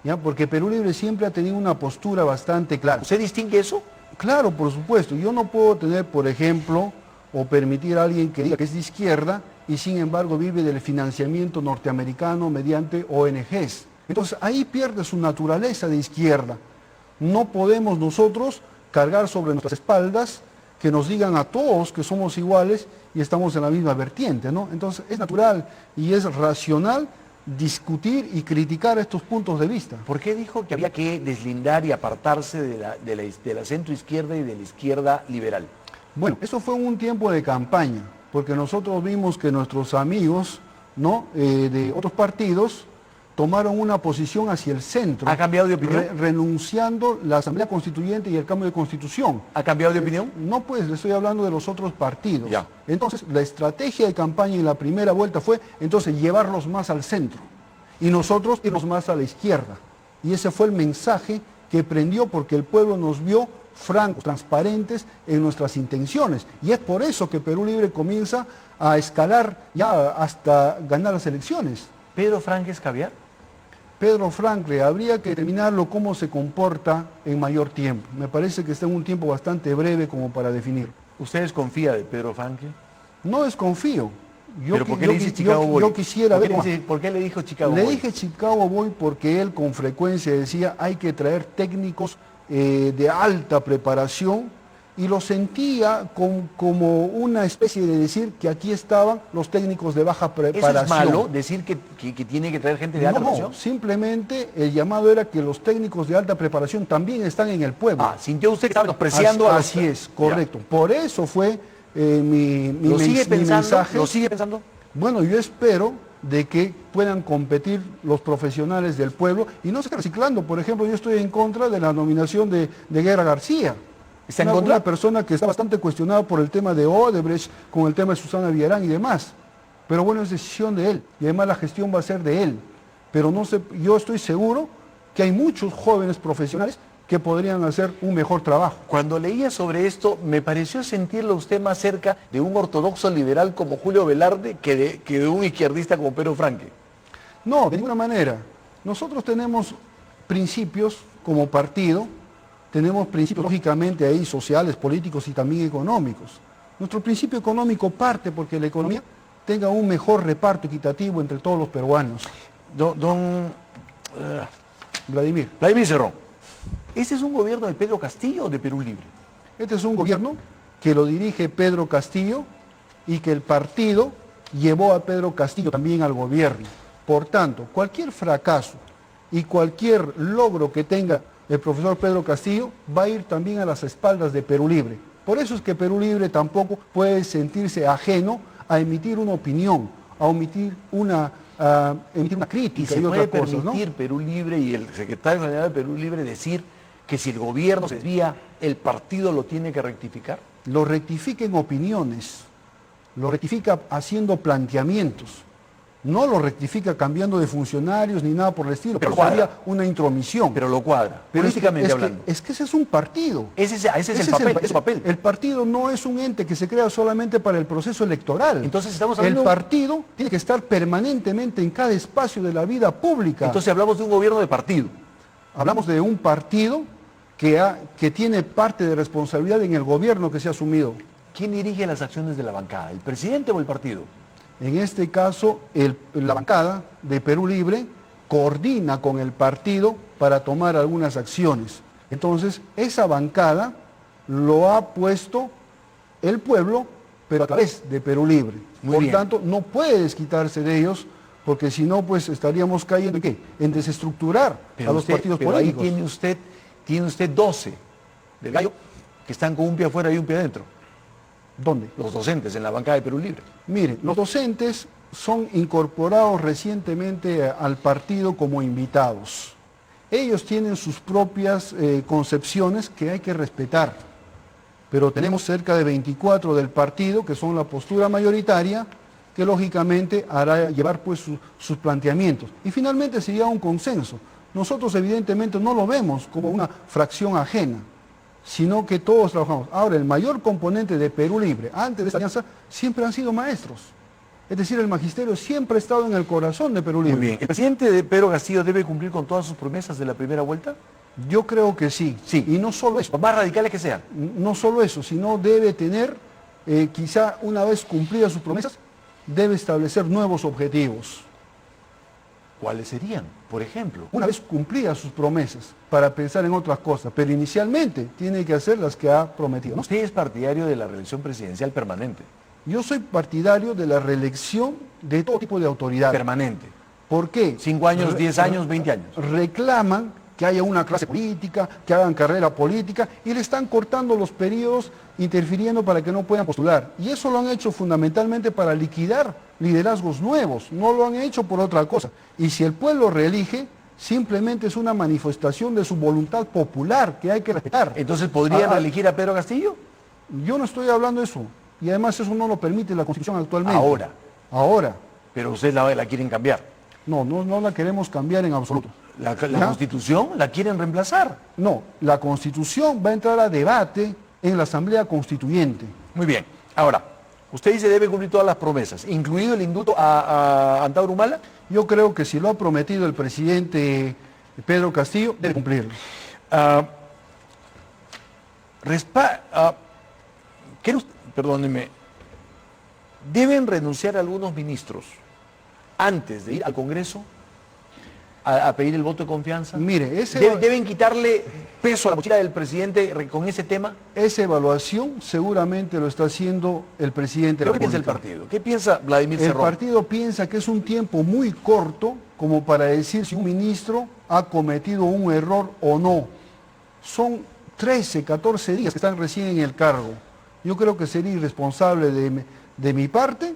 ¿Ya? Porque Perú Libre siempre ha tenido una postura bastante clara. ¿Usted distingue eso? Claro, por supuesto. Yo no puedo tener, por ejemplo, o permitir a alguien que diga que es de izquierda y sin embargo vive del financiamiento norteamericano mediante ONGs. Entonces ahí pierde su naturaleza de izquierda. No podemos nosotros cargar sobre nuestras espaldas que nos digan a todos que somos iguales y estamos en la misma vertiente, ¿no? Entonces es natural y es racional discutir y criticar estos puntos de vista. ¿Por qué dijo que había que deslindar y apartarse de la centroizquierda y de la izquierda liberal? Bueno, eso fue un tiempo de campaña, porque nosotros vimos que nuestros amigos, ¿no? De otros partidos tomaron una posición hacia el centro. ¿Ha cambiado de opinión? Renunciando la Asamblea Constituyente y el cambio de Constitución. ¿Ha cambiado de opinión? No, pues, le estoy hablando de los otros partidos. Ya. Entonces, la estrategia de campaña en la primera vuelta fue, entonces, llevarlos más al centro. Y nosotros irnos más a la izquierda. Y ese fue el mensaje que prendió porque el pueblo nos vio francos, transparentes en nuestras intenciones. Y es por eso que Perú Libre comienza a escalar ya hasta ganar las elecciones. ¿Pedro Frank es caviar? Pedro Franklin, habría que determinarlo cómo se comporta en mayor tiempo. Me parece que está en un tiempo bastante breve como para definirlo. ¿Usted desconfía de Pedro Franklin? No desconfío. ¿Pero por qué le dice Chicago Boy? Yo quisiera ver... ¿Por qué le dijo Chicago Boy? Le dije Chicago Boy porque él con frecuencia decía hay que traer técnicos de alta preparación y lo sentía como una especie de decir que aquí estaban los técnicos de baja preparación. ¿Eso es malo, decir que tiene que traer gente de alta preparación? No, simplemente el llamado era que los técnicos de alta preparación también están en el pueblo. Ah, sintió usted que estaba despreciando a los... Así es, correcto. Ya. Por eso fue mi mensaje. ¿Lo sigue pensando? Bueno, yo espero de que puedan competir los profesionales del pueblo y no se está reciclando. Por ejemplo, yo estoy en contra de la nominación de Guerra García. ¿Está en contra? Una persona que está bastante cuestionada por el tema de Odebrecht, con el tema de Susana Villarán y demás. Pero bueno, es decisión de él y además la gestión va a ser de él. Pero no sé, yo estoy seguro que hay muchos jóvenes profesionales que podrían hacer un mejor trabajo. Cuando leía sobre esto, me pareció sentirlo usted más cerca de un ortodoxo liberal como Julio Velarde que de un izquierdista como Pedro Franque. No, de ninguna manera. Nosotros tenemos principios como partido, tenemos principios lógicamente ahí sociales, políticos y también económicos. Nuestro principio económico parte porque la economía tenga un mejor reparto equitativo entre todos los peruanos. Vladimir Cerrón. ¿Ese es un gobierno de Pedro Castillo o de Perú Libre? Este es un gobierno que lo dirige Pedro Castillo y que el partido llevó a Pedro Castillo también al gobierno. Por tanto, cualquier fracaso y cualquier logro que tenga el profesor Pedro Castillo va a ir también a las espaldas de Perú Libre. Por eso es que Perú Libre tampoco puede sentirse ajeno a emitir una opinión, a emitir una crítica y se puede permitir, ¿no? Perú Libre y el secretario general de Perú Libre decir que si el gobierno se desvía, el partido lo tiene que rectificar. Lo rectifica en opiniones, lo rectifica haciendo planteamientos, no lo rectifica cambiando de funcionarios ni nada por el estilo, pero sería una intromisión. Pero lo cuadra, pero políticamente hablando. Es que ese es un partido. Ese es el papel. El partido no es un ente que se crea solamente para el proceso electoral. Entonces estamos hablando... El partido tiene que estar permanentemente en cada espacio de la vida pública. Entonces hablamos de un gobierno de partido. Hablamos de un partido que tiene parte de responsabilidad en el gobierno que se ha asumido. ¿Quién dirige las acciones de la bancada? ¿El presidente o el partido? En este caso, la bancada de Perú Libre coordina con el partido para tomar algunas acciones. Entonces, esa bancada lo ha puesto el pueblo, pero a través de Perú Libre. Por tanto, no puede desquitarse de ellos, porque si no, pues estaríamos cayendo ¿en qué? En desestructurar a los partidos políticos. Ahí tiene usted 12 del Gallo que están con un pie afuera y un pie adentro. ¿Dónde? Los docentes en la bancada de Perú Libre. Mire, los docentes son incorporados recientemente al partido como invitados. Ellos tienen sus propias concepciones que hay que respetar, pero tenemos cerca de 24 del partido que son la postura mayoritaria, que lógicamente hará llevar pues sus planteamientos. Y finalmente se llega a un consenso. Nosotros evidentemente no lo vemos como una fracción ajena, sino que todos trabajamos. Ahora, el mayor componente de Perú Libre, antes de esta alianza, siempre han sido maestros. Es decir, el magisterio siempre ha estado en el corazón de Perú Libre. Muy bien. ¿El presidente de Pedro Castillo debe cumplir con todas sus promesas de la primera vuelta? Yo creo que sí. Sí. Y no solo eso. Por más radicales que sean. No solo eso, sino debe tener, quizá una vez cumplidas sus promesas, debe establecer nuevos objetivos. ¿Cuáles serían, por ejemplo? Una vez cumplidas sus promesas, para pensar en otras cosas, pero inicialmente tiene que hacer las que ha prometido, ¿no? Usted es partidario de la reelección presidencial permanente. Yo soy partidario de la reelección de todo tipo de autoridad. Permanente. ¿Por qué? 5 años, 10 años, 20 años. Reclaman que haya una clase política, que hagan carrera política, y le están cortando los periodos, interfiriendo para que no puedan postular. Y eso lo han hecho fundamentalmente para liquidar liderazgos nuevos, no lo han hecho por otra cosa. Y si el pueblo reelige, simplemente es una manifestación de su voluntad popular que hay que respetar. Entonces, ¿podrían reelegir a Pedro Castillo? Yo no estoy hablando de eso. Y además eso no lo permite la Constitución actualmente. Ahora. Pero ustedes la quieren cambiar. No la queremos cambiar en absoluto. ¿La Constitución la quieren reemplazar? No, la Constitución va a entrar a debate en la Asamblea Constituyente. Muy bien. Ahora, usted dice debe cumplir todas las promesas, incluido el indulto a Antauro Humala. Yo creo que si lo ha prometido el presidente Pedro Castillo, debe cumplirlo. Perdóneme, ¿deben renunciar algunos ministros antes de ir al Congreso a pedir el voto de confianza? Mire, ¿Deben quitarle peso a la mochila del presidente con ese tema? Esa evaluación seguramente lo está haciendo el presidente de la República. ¿Qué piensa el partido? ¿Qué piensa Vladimir Cerrón? El partido piensa que es un tiempo muy corto como para decir si un ministro ha cometido un error o no. Son 13, 14 días que están recién en el cargo. Yo creo que sería irresponsable de mi parte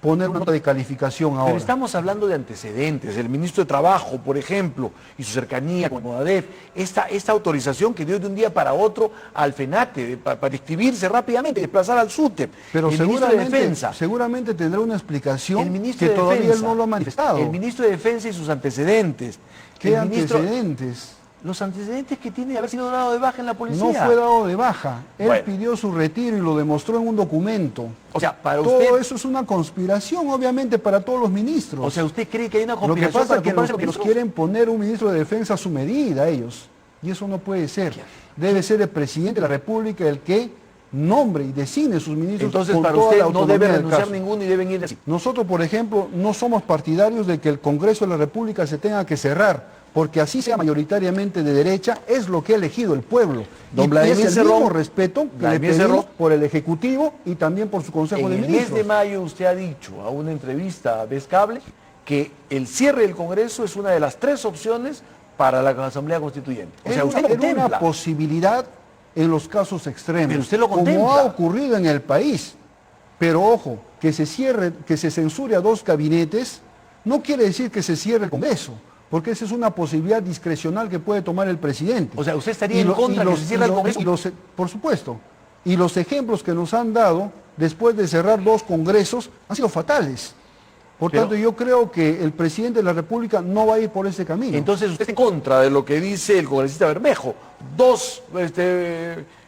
poner una nota de calificación ahora. Pero estamos hablando de antecedentes. El ministro de Trabajo, por ejemplo, y su cercanía con Movadef, esta autorización que dio de un día para otro al FENATE para inscribirse rápidamente, desplazar al SUTEP. Pero el ministro de Defensa, seguramente tendrá una explicación el ministro que de todavía Defensa, él no lo ha manifestado. El ministro de Defensa y sus antecedentes. ¿Qué El ministro- antecedentes? Los antecedentes que tiene de haber sido dado de baja en la policía. No fue dado de baja. Él Bueno. pidió su retiro y lo demostró en un documento. O sea, para Todo usted, eso es una conspiración, obviamente, para todos los ministros. o sea, ¿usted cree que hay una Lo que conspiración pasa para es que ocuparse los de los quieren poner un ministro de defensa a su medida, ellos. Y eso no puede ser. Debe ser el presidente de la República el que nombre y designe sus ministros. Entonces, con para toda usted la no autonomía debe del renunciar caso. ninguno y deben ir así. Nosotros, por ejemplo, no somos partidarios de que el Congreso de la República se tenga que cerrar, porque así sea mayoritariamente de derecha, es lo que ha elegido el pueblo. Don Y Vladimir es el mismo Cerrón- respeto que le Vladimir pedimos Cerrón- por el Ejecutivo y también por su Consejo En de el mes Ministros. de mayo usted ha dicho a una entrevista a Descable que el cierre del Congreso es una de las 3 opciones para la Asamblea Constituyente. O sea, usted lo Era una contempla. posibilidad en los casos extremos, Pero usted lo como contempla. ha ocurrido en el país. Pero ojo, que se cierre, que se censure a 2 gabinetes, no quiere decir que se cierre el Congreso, porque esa es una posibilidad discrecional que puede tomar el presidente. O sea, usted estaría en contra de que se cierre el Congreso. Por supuesto. Y los ejemplos que nos han dado después de cerrar 2 congresos han sido fatales. Por Pero- tanto, yo creo que el presidente de la República no va a ir por ese camino. Entonces usted está en contra de lo que dice el congresista Bermejo. 2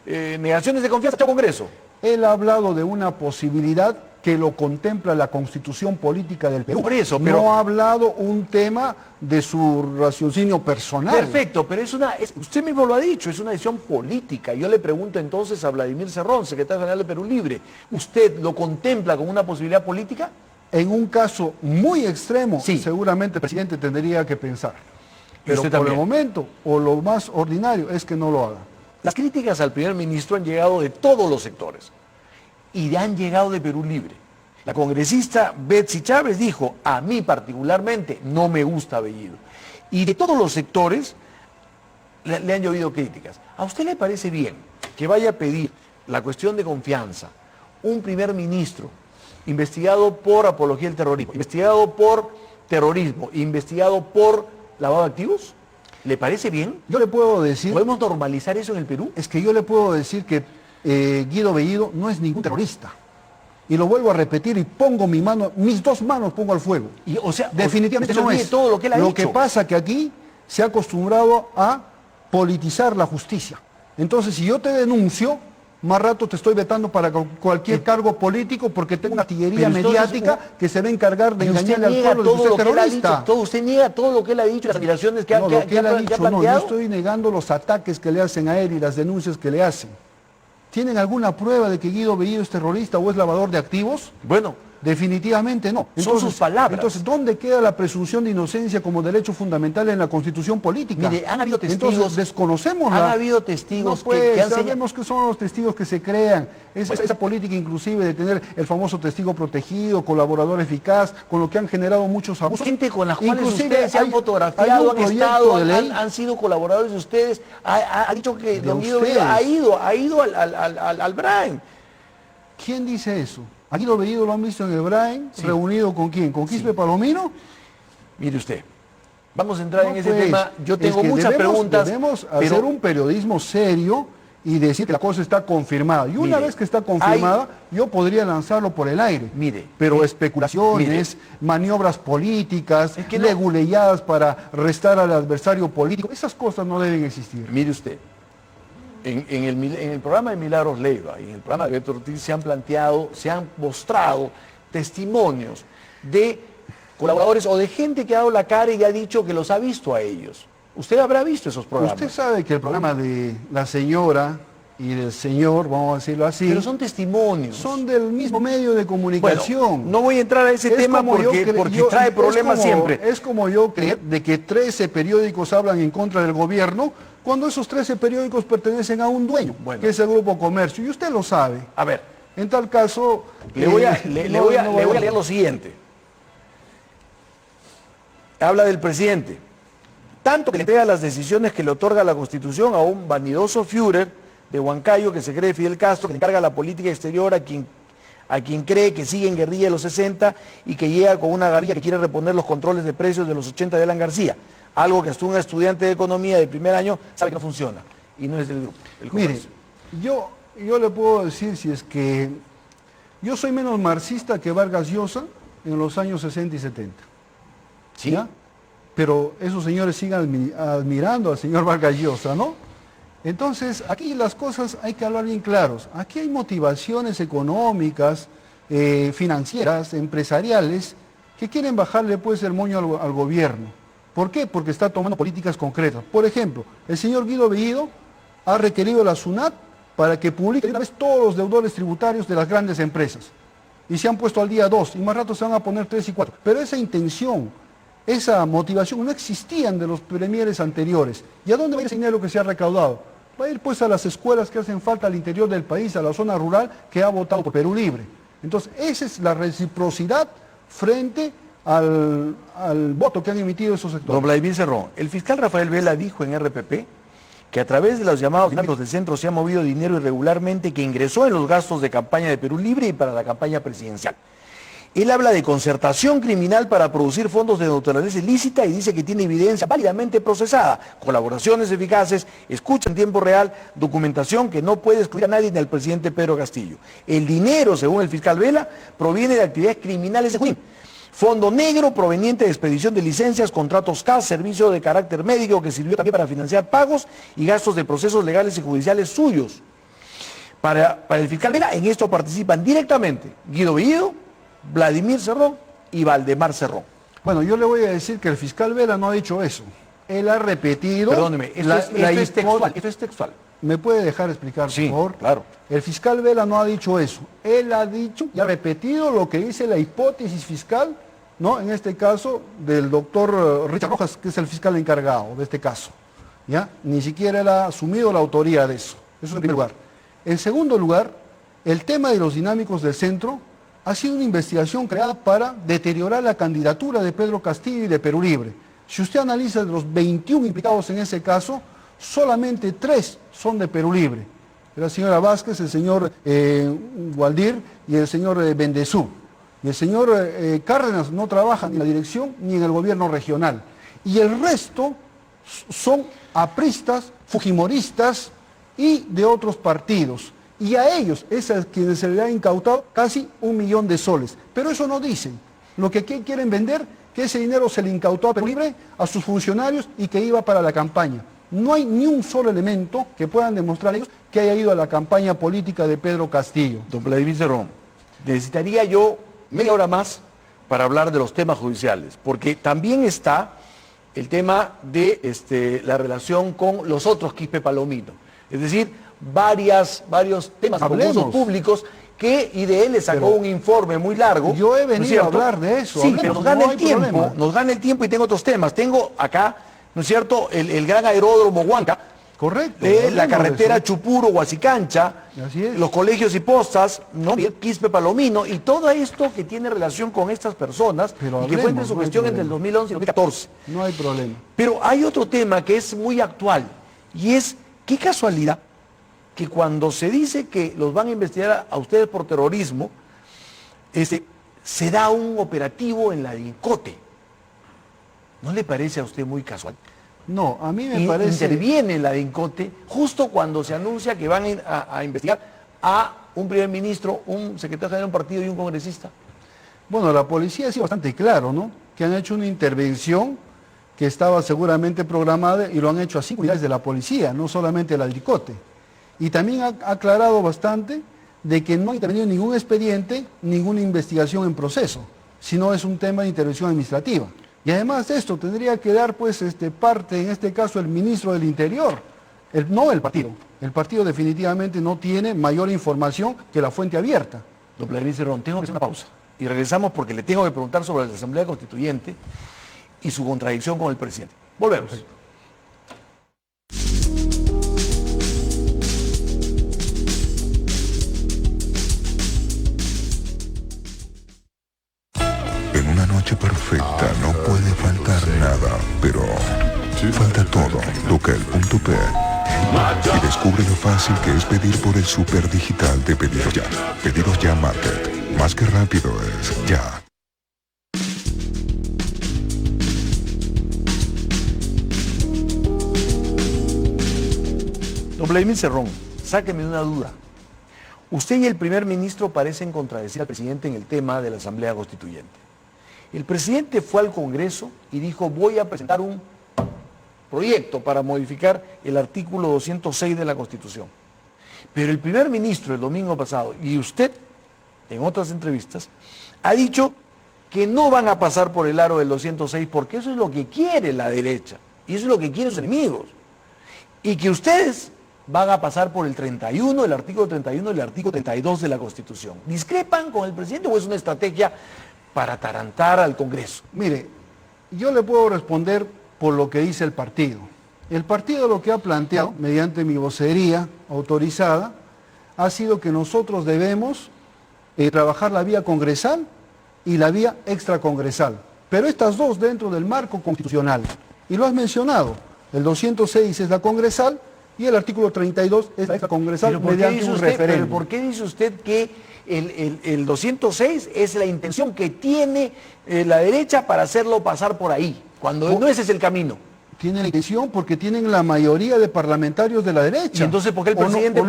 negaciones de confianza al Congreso. Él ha hablado de una posibilidad que lo contempla la Constitución Política del Perú. Por eso, pero- no ha hablado un tema de su raciocinio personal. Perfecto, pero usted mismo lo ha dicho, es una decisión política. Yo le pregunto entonces a Vladimir Cerrón, secretario general de Perú Libre, ¿usted lo contempla como una posibilidad política? En un caso muy extremo, Sí. seguramente el presidente tendría que pensar. Pero usted por también. el momento, o lo más ordinario, es que no lo haga. Las críticas al primer ministro han llegado de todos los sectores y han llegado de Perú Libre. La congresista Betsy Chávez dijo, a mí particularmente no me gusta Bellido. Y de todos los sectores le han llovido críticas. ¿A usted le parece bien que vaya a pedir la cuestión de confianza un primer ministro investigado por apología del terrorismo, investigado por terrorismo, investigado por lavado de activos? ¿Le parece bien? Yo le puedo decir, ¿Podemos normalizar eso en el Perú? es que yo le puedo decir que Guido Bellido no es ningún terrorista. Y lo vuelvo a repetir y pongo mis 2 manos pongo al fuego. Y, o sea, Definitivamente usted no olvide es. todo lo que él ha dicho. que pasa que aquí se ha acostumbrado a politizar la justicia. Entonces, si yo te denuncio, más rato te estoy vetando para cualquier cargo político porque tengo una artillería Pero entonces, mediática que se va a encargar de Y usted engañarle al niega pueblo de que todo usted lo es que él ha terrorista. dicho, usted niega todo lo que él ha dicho, las aspiraciones que, No, ha lo que él ha dicho, no, yo planteado. estoy negando los ataques que le hacen a él y las denuncias que le hacen. ¿Tienen alguna prueba de que Guido Bellido es terrorista o es lavador de activos? Bueno, Definitivamente no. Son sus palabras. Entonces, ¿dónde queda la presunción de inocencia como derecho fundamental en la Constitución política? mire, han habido testigos. Entonces, desconocemos Han la... habido testigos No, pues, que han sabemos que son los testigos que se crean. Esa política inclusive de tener el famoso testigo protegido, colaborador eficaz, con lo que han generado muchos abusos. Gente con las cuales Inclusive ustedes se han hay fotografiado, un han proyecto estado, de ley. han sido colaboradores de ustedes, ha dicho que De don Guido ustedes. Bellido ha ido al Brain. ¿Quién dice eso? ¿A Guido Bellido lo han visto en el Brain? Sí. ¿Reunido con quién? ¿Con Quispe Palomino? Mire usted, vamos a entrar No, en ese pues, tema. Yo es tengo que muchas preguntas. Debemos pero hacer un periodismo serio y decir que la cosa está confirmada. Y una Mire, vez que está confirmada, yo podría lanzarlo por el aire. Mire, pero especulaciones, maniobras políticas, Es que no. leguleyadas para restar al adversario político, esas cosas no deben existir. Mire usted, en el programa de Milagros Leiva y en el programa de Beto Ortiz se han mostrado testimonios de colaboradores o de gente que ha dado la cara y ha dicho que los ha visto a ellos. Usted habrá visto esos programas. Usted sabe que el programa de la señora y del señor, vamos a decirlo así, Pero son testimonios. son del mismo medio de Bueno, comunicación. no voy a entrar a ese Es tema como yo porque cre- trae es problemas como- siempre. Es como yo creer de que 13 periódicos hablan en contra del gobierno cuando esos 13 periódicos pertenecen a un dueño, Bueno. que es el Grupo Comercio, y usted lo sabe. A ver, En tal caso... le voy a no leer lo siguiente. Habla del presidente. Tanto que le entrega las decisiones que le otorga la Constitución a un vanidoso Führer de Huancayo que se cree Fidel Castro, que le encarga la política exterior a quien a quien cree que sigue en guerrilla de los 60 y que llega con una guerrilla que quiere reponer los controles de precios de los 80 de Alan García. Algo que hasta un estudiante de economía de primer año sabe que no funciona y no es del grupo. Mire, yo le puedo decir si es que yo soy menos marxista que Vargas Llosa en los años 60 y 70. ¿Sí? ¿Ya? Pero esos señores siguen admirando al señor Vargas Llosa, ¿no? Entonces, aquí las cosas hay que hablar bien claros. Aquí hay motivaciones económicas, financieras, empresariales, que quieren bajarle pues el moño al gobierno. ¿Por qué? Porque está tomando políticas concretas. Por ejemplo, el señor Guido Bellido ha requerido a la SUNAT para que publique de una vez todos los deudores tributarios de las grandes empresas. Y se han puesto al día 2, y más rato se van a poner 3 y 4. Pero esa intención, esa motivación no existían de los premieres anteriores. ¿Y a dónde va ese dinero que se ha recaudado? Va a ir pues a las escuelas que hacen falta al interior del país, a la zona rural que ha votado por Perú Libre. Entonces, esa es la reciprocidad frente al voto que han emitido esos sectores. Don Vladimir Cerrón, el fiscal Rafael Vela dijo en RPP que a través de los llamados dinámicos del centro se ha movido dinero irregularmente que ingresó en los gastos de campaña de Perú Libre y para la campaña presidencial. Él habla de concertación criminal para producir fondos de naturaleza ilícita y dice que tiene evidencia válidamente procesada, colaboraciones eficaces, escucha en tiempo real, documentación que no puede excluir a nadie ni al presidente Pedro Castillo. El dinero, según el fiscal Vela, proviene de actividades criminales de Junín. Fondo negro proveniente de expedición de licencias, contratos CAS, servicio de carácter médico que sirvió también para financiar pagos y gastos de procesos legales y judiciales suyos. Para el fiscal Vela, en esto participan directamente Guido Bellido, Vladimir Cerrón y Valdemar Cerrón. Bueno, yo le voy a decir que el fiscal Vela no ha dicho eso. Él ha repetido... Perdóneme, esto es textual. ¿Me puede dejar explicar, Sí, por favor? claro. El fiscal Vela no ha dicho eso. Él ha dicho y ha repetido lo que dice la hipótesis fiscal, ¿no? En este caso, del doctor Richard Rojas, que es el fiscal encargado de este caso. ¿Ya? Ni siquiera él ha asumido la autoría de eso. Eso en primer lugar. En segundo lugar, el tema de los dinámicos del centro ha sido una investigación creada para deteriorar la candidatura de Pedro Castillo y de Perú Libre. Si usted analiza de los 21 implicados en ese caso, solamente 3 son de Perú Libre. La señora Vázquez, el señor Gualdir y el señor Bendezú. Y el señor Cárdenas no trabaja ni en la dirección ni en el gobierno regional. Y el resto son apristas, fujimoristas y de otros partidos. Y a ellos es a quienes se les ha incautado casi 1 millón de soles. Pero eso no dicen. Lo que aquí quieren vender, que ese dinero se le incautó a Perú Libre, a sus funcionarios y que iba para la campaña. No hay ni un solo elemento que puedan demostrar ellos que haya ido a la campaña política de Pedro Castillo. Don Vladimir Cerrón, necesitaría yo media hora más para hablar de los temas judiciales, porque también está el tema de la relación con los otros Quispe Palomino. Es decir, varios temas concursos públicos que IDL le sacó un informe muy largo. Yo he venido a hablar de eso. Sí, pero nos gana el tiempo y tengo otros temas. Tengo acá, ¿no es cierto?, el gran aeródromo Huanca. Correcto. La carretera Chupuro-Huasicancha, los colegios y postas, ¿no? Y el Quispe Palomino, y todo esto que tiene relación con estas personas, pero y que fue entre su gestión entre el 2011 y el 2014. No hay problema. Pero hay otro tema que es muy actual, y es, qué casualidad, que cuando se dice que los van a investigar a ustedes por terrorismo, se da un operativo en la DINCOTE. ¿No le parece a usted muy casual? No, a mí me parece... Interviene la DINCOTE justo cuando se anuncia que van a investigar a un primer ministro, un secretario general de un partido y un congresista. Bueno, la policía ha sido bastante claro, ¿no? Que han hecho una intervención que estaba seguramente programada y lo han hecho a 5 unidades de la policía, no solamente la DINCOTE. Y también ha aclarado bastante de que no ha intervenido ningún expediente, ninguna investigación en proceso, sino es un tema de intervención administrativa. Y además de esto, tendría que dar pues parte, en este caso, el ministro del Interior, no el partido. El partido definitivamente no tiene mayor información que la fuente abierta. Don Vladimir Cerrón, tengo que hacer una pausa. Y regresamos porque le tengo que preguntar sobre la Asamblea Constituyente y su contradicción con el presidente. Volvemos. Perfecto. Perfecta, no puede faltar nada, pero falta todo. Toca el punto P y descubre lo fácil que es pedir por el super digital de Pedidos Ya. Pedidos Ya Market. Más que rápido es ya. Don Vladimir Cerrón, sáqueme de una duda. Usted y el primer ministro parecen contradecir al presidente en el tema de la Asamblea Constituyente. El presidente fue al Congreso y dijo, voy a presentar un proyecto para modificar el artículo 206 de la Constitución. Pero el primer ministro el domingo pasado, y usted, en otras entrevistas, ha dicho que no van a pasar por el aro del 206 porque eso es lo que quiere la derecha y eso es lo que quieren sus enemigos. Y que ustedes van a pasar por el 31, el artículo 31 y el artículo 32 de la Constitución. ¿Discrepan con el presidente o es una estrategia para atarantar al Congreso? Mire, yo le puedo responder por lo que dice el partido. El partido lo que ha planteado, mediante mi vocería autorizada, ha sido que nosotros debemos trabajar la vía congresal y la vía extracongresal. Pero estas dos dentro del marco constitucional. Y lo has mencionado, el 206 es la congresal y el artículo 32 es la extracongresal mediante un referéndum. ¿Pero por qué dice usted que el 206 es la intención que tiene la derecha para hacerlo pasar por ahí, cuando no ese es el camino? Tienen la intención porque tienen la mayoría de parlamentarios de la derecha. ¿Y entonces por qué el presidente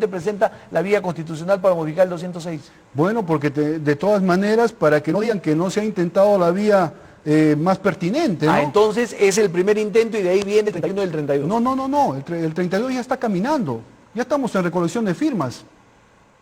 presenta la vía constitucional para modificar el 206? Bueno, porque de todas maneras, para que no digan que no se ha intentado la vía más pertinente, ¿no? Entonces es el primer intento y de ahí viene el 31 y el 32. No, el 32 ya está caminando, ya estamos en recolección de firmas.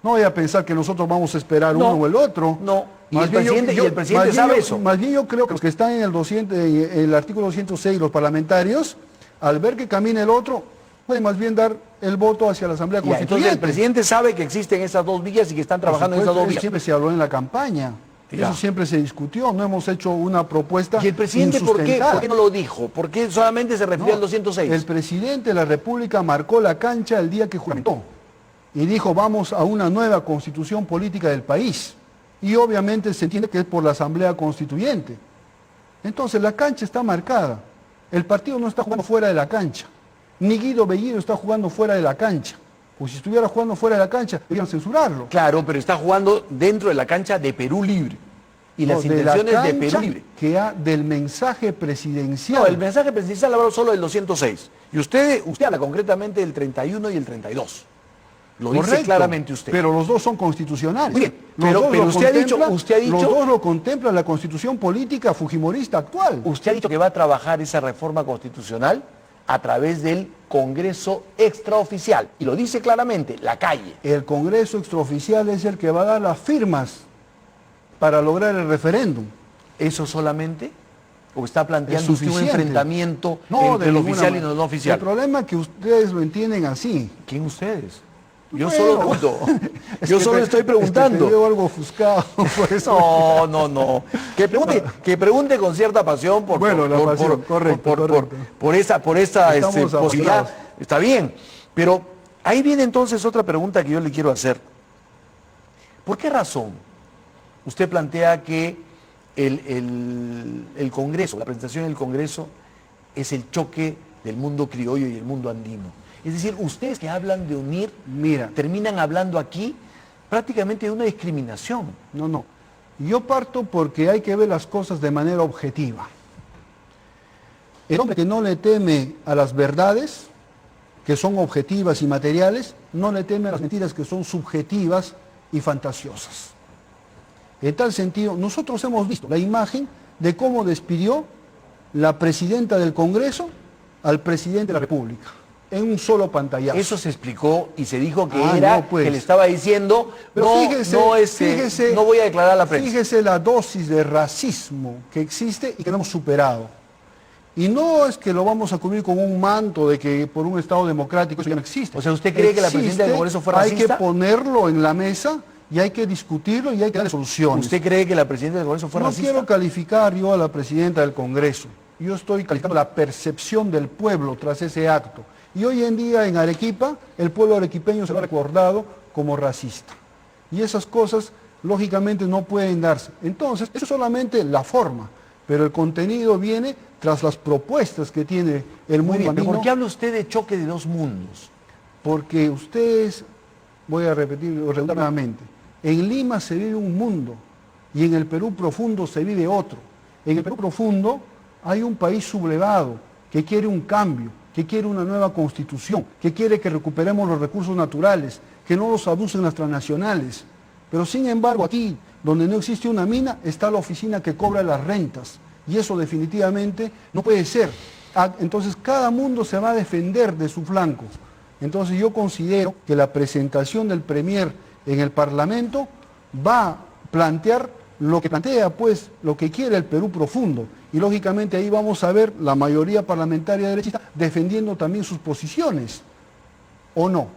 No vaya a pensar que nosotros vamos a esperar uno o el otro. No, y el presidente sabe eso. Más bien yo creo que los que están en el artículo 206, los parlamentarios, al ver que camina el otro, pueden más bien dar el voto hacia la Asamblea Constituyente. Entonces el presidente sabe que existen esas dos vías y que están trabajando en esas dos vías. Siempre se habló en la campaña. Eso siempre se discutió, no hemos hecho una propuesta. ¿Y el presidente por qué no lo dijo? ¿Por qué solamente se refirió al 206? El presidente de la República marcó la cancha el día que juramentó y dijo vamos a una nueva constitución política del país. Y obviamente se entiende que es por la Asamblea Constituyente. Entonces la cancha está marcada. El partido no está jugando fuera de la cancha. Ni Guido Bellido está jugando fuera de la cancha. Pues si estuviera jugando fuera de la cancha, deberían censurarlo. Claro, pero está jugando dentro de la cancha de Perú Libre. Y las intenciones de Perú Libre. Del mensaje presidencial. No, el mensaje presidencial habló solo del 206. Y usted habla concretamente del 31 y el 32. Lo dice claramente usted. Pero los dos son constitucionales. Mire, pero usted ha dicho... Los dos lo contempla la constitución política fujimorista actual. Usted ha dicho que va a trabajar esa reforma constitucional a través del Congreso extraoficial. Y lo dice claramente, la calle. El Congreso extraoficial es el que va a dar las firmas para lograr el referéndum. ¿Eso solamente? ¿O está planteando usted un enfrentamiento entre el oficial y el no oficial? El problema es que ustedes lo entienden así. ¿Quién ustedes? Yo solo pregunto. Yo solo estoy preguntando. Te veo algo ofuscado por eso. No. Que pregunte con cierta pasión por esta posibilidad. Está bien. Pero ahí viene entonces otra pregunta que yo le quiero hacer. ¿Por qué razón usted plantea que el Congreso, la presentación del Congreso, es el choque del mundo criollo y el mundo andino? Es decir, ustedes que hablan de unir, terminan hablando aquí prácticamente de una discriminación. No. Yo parto porque hay que ver las cosas de manera objetiva. El hombre que no le teme a las verdades, que son objetivas y materiales, no le teme a las mentiras que son subjetivas y fantasiosas. En tal sentido, nosotros hemos visto la imagen de cómo despidió la presidenta del Congreso al presidente de la República. En un solo pantallazo. Eso se explicó y se dijo que que le estaba diciendo, no voy a declarar a la prensa. Fíjese la dosis de racismo que existe y que no hemos superado. Y no es que lo vamos a cubrir con un manto de que por un Estado democrático eso ya no existe. O sea, ¿usted cree que la presidenta del Congreso fue racista? Hay que ponerlo en la mesa y hay que discutirlo y hay que darle soluciones. ¿Usted cree que la presidenta del Congreso fue racista? No quiero calificar yo a la presidenta del Congreso. Yo estoy calificando la percepción del pueblo tras ese acto. Y hoy en día en Arequipa, el pueblo arequipeño se lo ha recordado como racista. Y esas cosas, lógicamente, no pueden darse. Entonces, eso es solamente la forma, pero el contenido viene tras las propuestas que tiene el mundo andino. ¿Pero por qué habla usted de choque de dos mundos? Porque ustedes, voy a repetirlo nuevamente, En Lima se vive un mundo y en el Perú profundo se vive otro. En el Perú profundo hay un país sublevado que quiere un cambio, que quiere una nueva constitución, que quiere que recuperemos los recursos naturales, que no los abusen las transnacionales. Pero sin embargo aquí, donde no existe una mina, está la oficina que cobra las rentas. Y eso definitivamente no puede ser. Entonces cada mundo se va a defender de su flanco. Entonces yo considero que la presentación del Premier en el Parlamento va a plantear lo que plantea, pues, lo que quiere el Perú profundo. Y lógicamente ahí vamos a ver la mayoría parlamentaria derechista defendiendo también sus posiciones, ¿o no?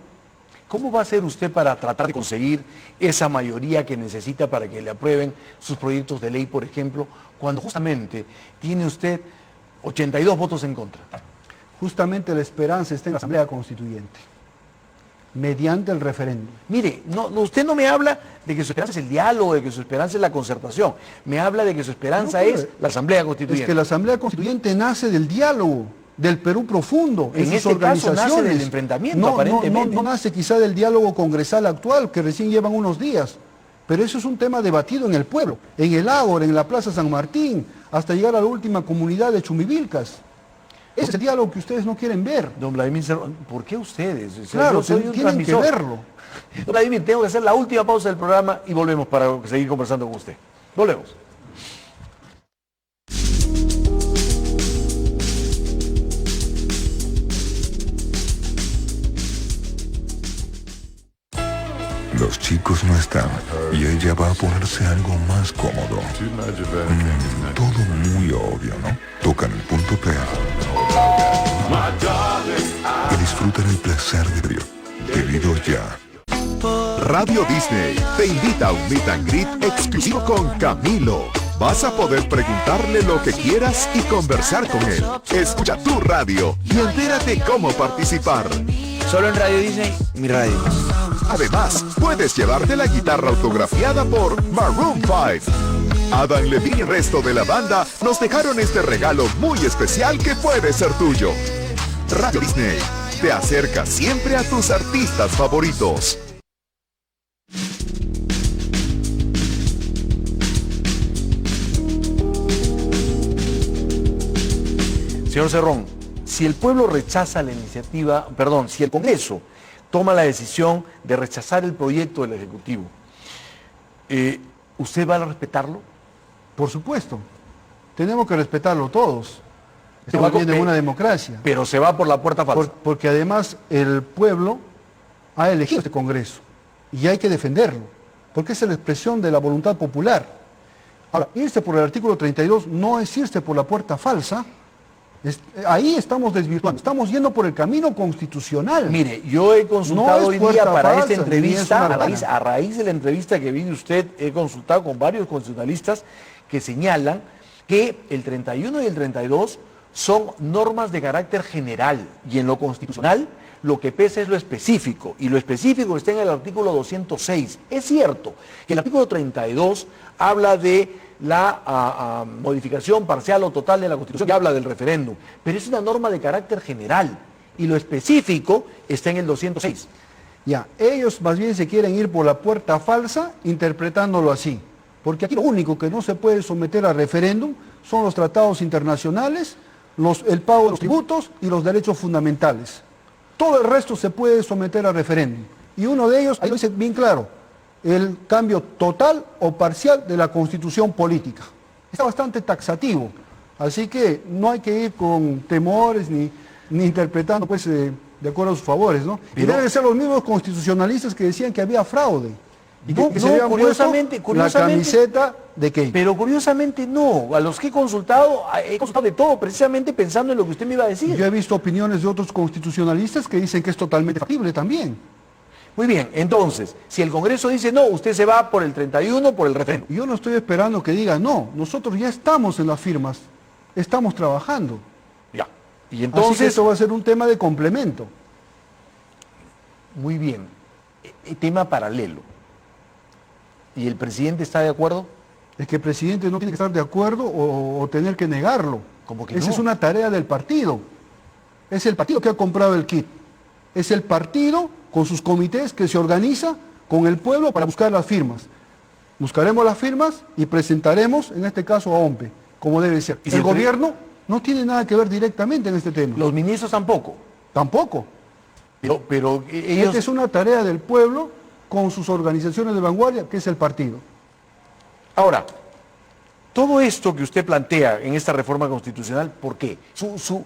¿Cómo va a hacer usted para tratar de conseguir esa mayoría que necesita para que le aprueben sus proyectos de ley, por ejemplo, cuando justamente tiene usted 82 votos en contra? Justamente la esperanza está en la Asamblea Constituyente, mediante el referéndum. Mire, usted no me habla de que su esperanza es el diálogo, de que su esperanza es la concertación. Me habla de que su esperanza es la Asamblea Constituyente. Es que la Asamblea Constituyente nace del diálogo, del Perú profundo, en sus este organizaciones. caso nace del enfrentamiento, aparentemente. No nace quizá del diálogo congresal actual, que recién llevan unos días. Pero eso es un tema debatido en el pueblo, en el Ágora, en la Plaza San Martín, hasta llegar a la última comunidad de Chumivilcas. Ese es el diálogo que ustedes no quieren ver. Don Vladimir Cerrón, ¿por qué ustedes? Claro, yo soy un tienen que transmisor. verlo. Don Vladimir, tengo que hacer la última pausa del programa y volvemos para seguir conversando con usted. Volvemos. Los chicos no están y ella va a ponerse algo más cómodo. Todo muy obvio, ¿no? Tocan el punto P y disfrutan el placer de vivir. Pedido ya. Radio Disney te invita a un meet and greet exclusivo con Camilo. Vas a poder preguntarle lo que quieras y conversar con él. Escucha tu radio y entérate cómo participar. Solo en Radio Disney, mi radio. Además, puedes llevarte la guitarra autografiada por Maroon 5. Adam Levine y el resto de la banda nos dejaron este regalo muy especial que puede ser tuyo. Radio Disney te acerca siempre a tus artistas favoritos. Señor Cerrón, si el pueblo rechaza la iniciativa, perdón, si el Congreso toma la decisión de rechazar el proyecto del Ejecutivo, ¿usted va a respetarlo? Por supuesto. Tenemos que respetarlo todos. Estamos viviendo en una democracia. Pero se va por la puerta falsa. Porque además el pueblo ha elegido este Congreso y hay que defenderlo, porque es la expresión de la voluntad popular. Ahora, irse por el artículo 32 no es irse por la puerta falsa. Ahí estamos desvirtuando, estamos yendo por el camino constitucional. Mire, yo he consultado hoy día para esta entrevista, a raíz de la entrevista que vi de usted, he consultado con varios constitucionalistas que señalan que el 31 y el 32 son normas de carácter general y en lo constitucional lo que pesa es lo específico y lo específico está en el artículo 206. Es cierto que el artículo 32 habla de la modificación parcial o total de la Constitución, que habla del referéndum, pero es una norma de carácter general y lo específico está en el 206. Ya, ellos más bien se quieren ir por la puerta falsa interpretándolo así, porque aquí lo único que no se puede someter a referéndum son los tratados internacionales, el pago de los tributos y los derechos fundamentales. Todo el resto se puede someter a referéndum y uno de ellos, ahí lo dice bien claro, el cambio total o parcial de la constitución política. Está bastante taxativo, así que no hay que ir con temores ni interpretando pues de acuerdo a sus favores, ¿no? Y deben ser los mismos constitucionalistas que decían que había fraude. Y que se habían curiosamente, la camiseta de Keiko. Pero curiosamente no, a los que he consultado de todo precisamente pensando en lo que usted me iba a decir. Yo he visto opiniones de otros constitucionalistas que dicen que es totalmente factible también. Muy bien, entonces, si el Congreso dice no, usted se va por el 31, por el referéndum. Yo no estoy esperando que diga no, nosotros ya estamos en las firmas, estamos trabajando. Ya, y entonces... Así que esto va a ser un tema de complemento. Muy bien, tema paralelo. ¿Y el presidente está de acuerdo? Es que el presidente no tiene que estar de acuerdo o tener que negarlo. ¿Cómo que Esa no? es una tarea del partido. Es el partido que ha comprado el kit. Es el partido con sus comités que se organiza con el pueblo para buscar las firmas. Buscaremos las firmas y presentaremos, en este caso, a OMPE, como debe ser. ¿Y si el el gobierno no tiene nada que ver directamente en este tema. Los ministros tampoco. Tampoco. Pero ellos... Esta es una tarea del pueblo con sus organizaciones de vanguardia, que es el partido. Ahora, todo esto que usted plantea en esta reforma constitucional, ¿por qué? Su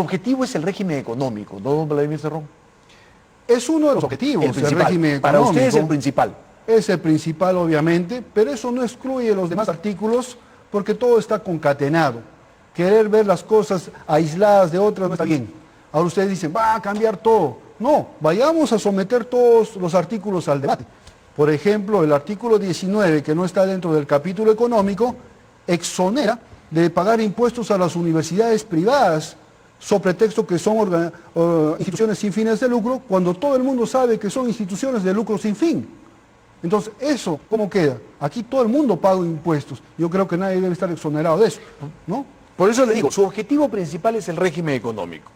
objetivo es el régimen económico, ¿no, don Vladimir Cerrón? Es uno de los objetivos del régimen económico. Para usted es el principal. Es el principal, obviamente, pero eso no excluye los demás artículos porque todo está concatenado. Querer ver las cosas aisladas de otras no está bien. Ahora ustedes dicen, va a cambiar todo. No, vayamos a someter todos los artículos al debate. Por ejemplo, el artículo 19, que no está dentro del capítulo económico, exonera de pagar impuestos a las universidades privadas, sobre pretexto que son instituciones sin fines de lucro, cuando todo el mundo sabe que son instituciones de lucro sin fin. Entonces, ¿eso cómo queda? Aquí todo el mundo paga impuestos. Yo creo que nadie debe estar exonerado de eso, ¿no? Por eso le digo, su objetivo principal es el régimen económico.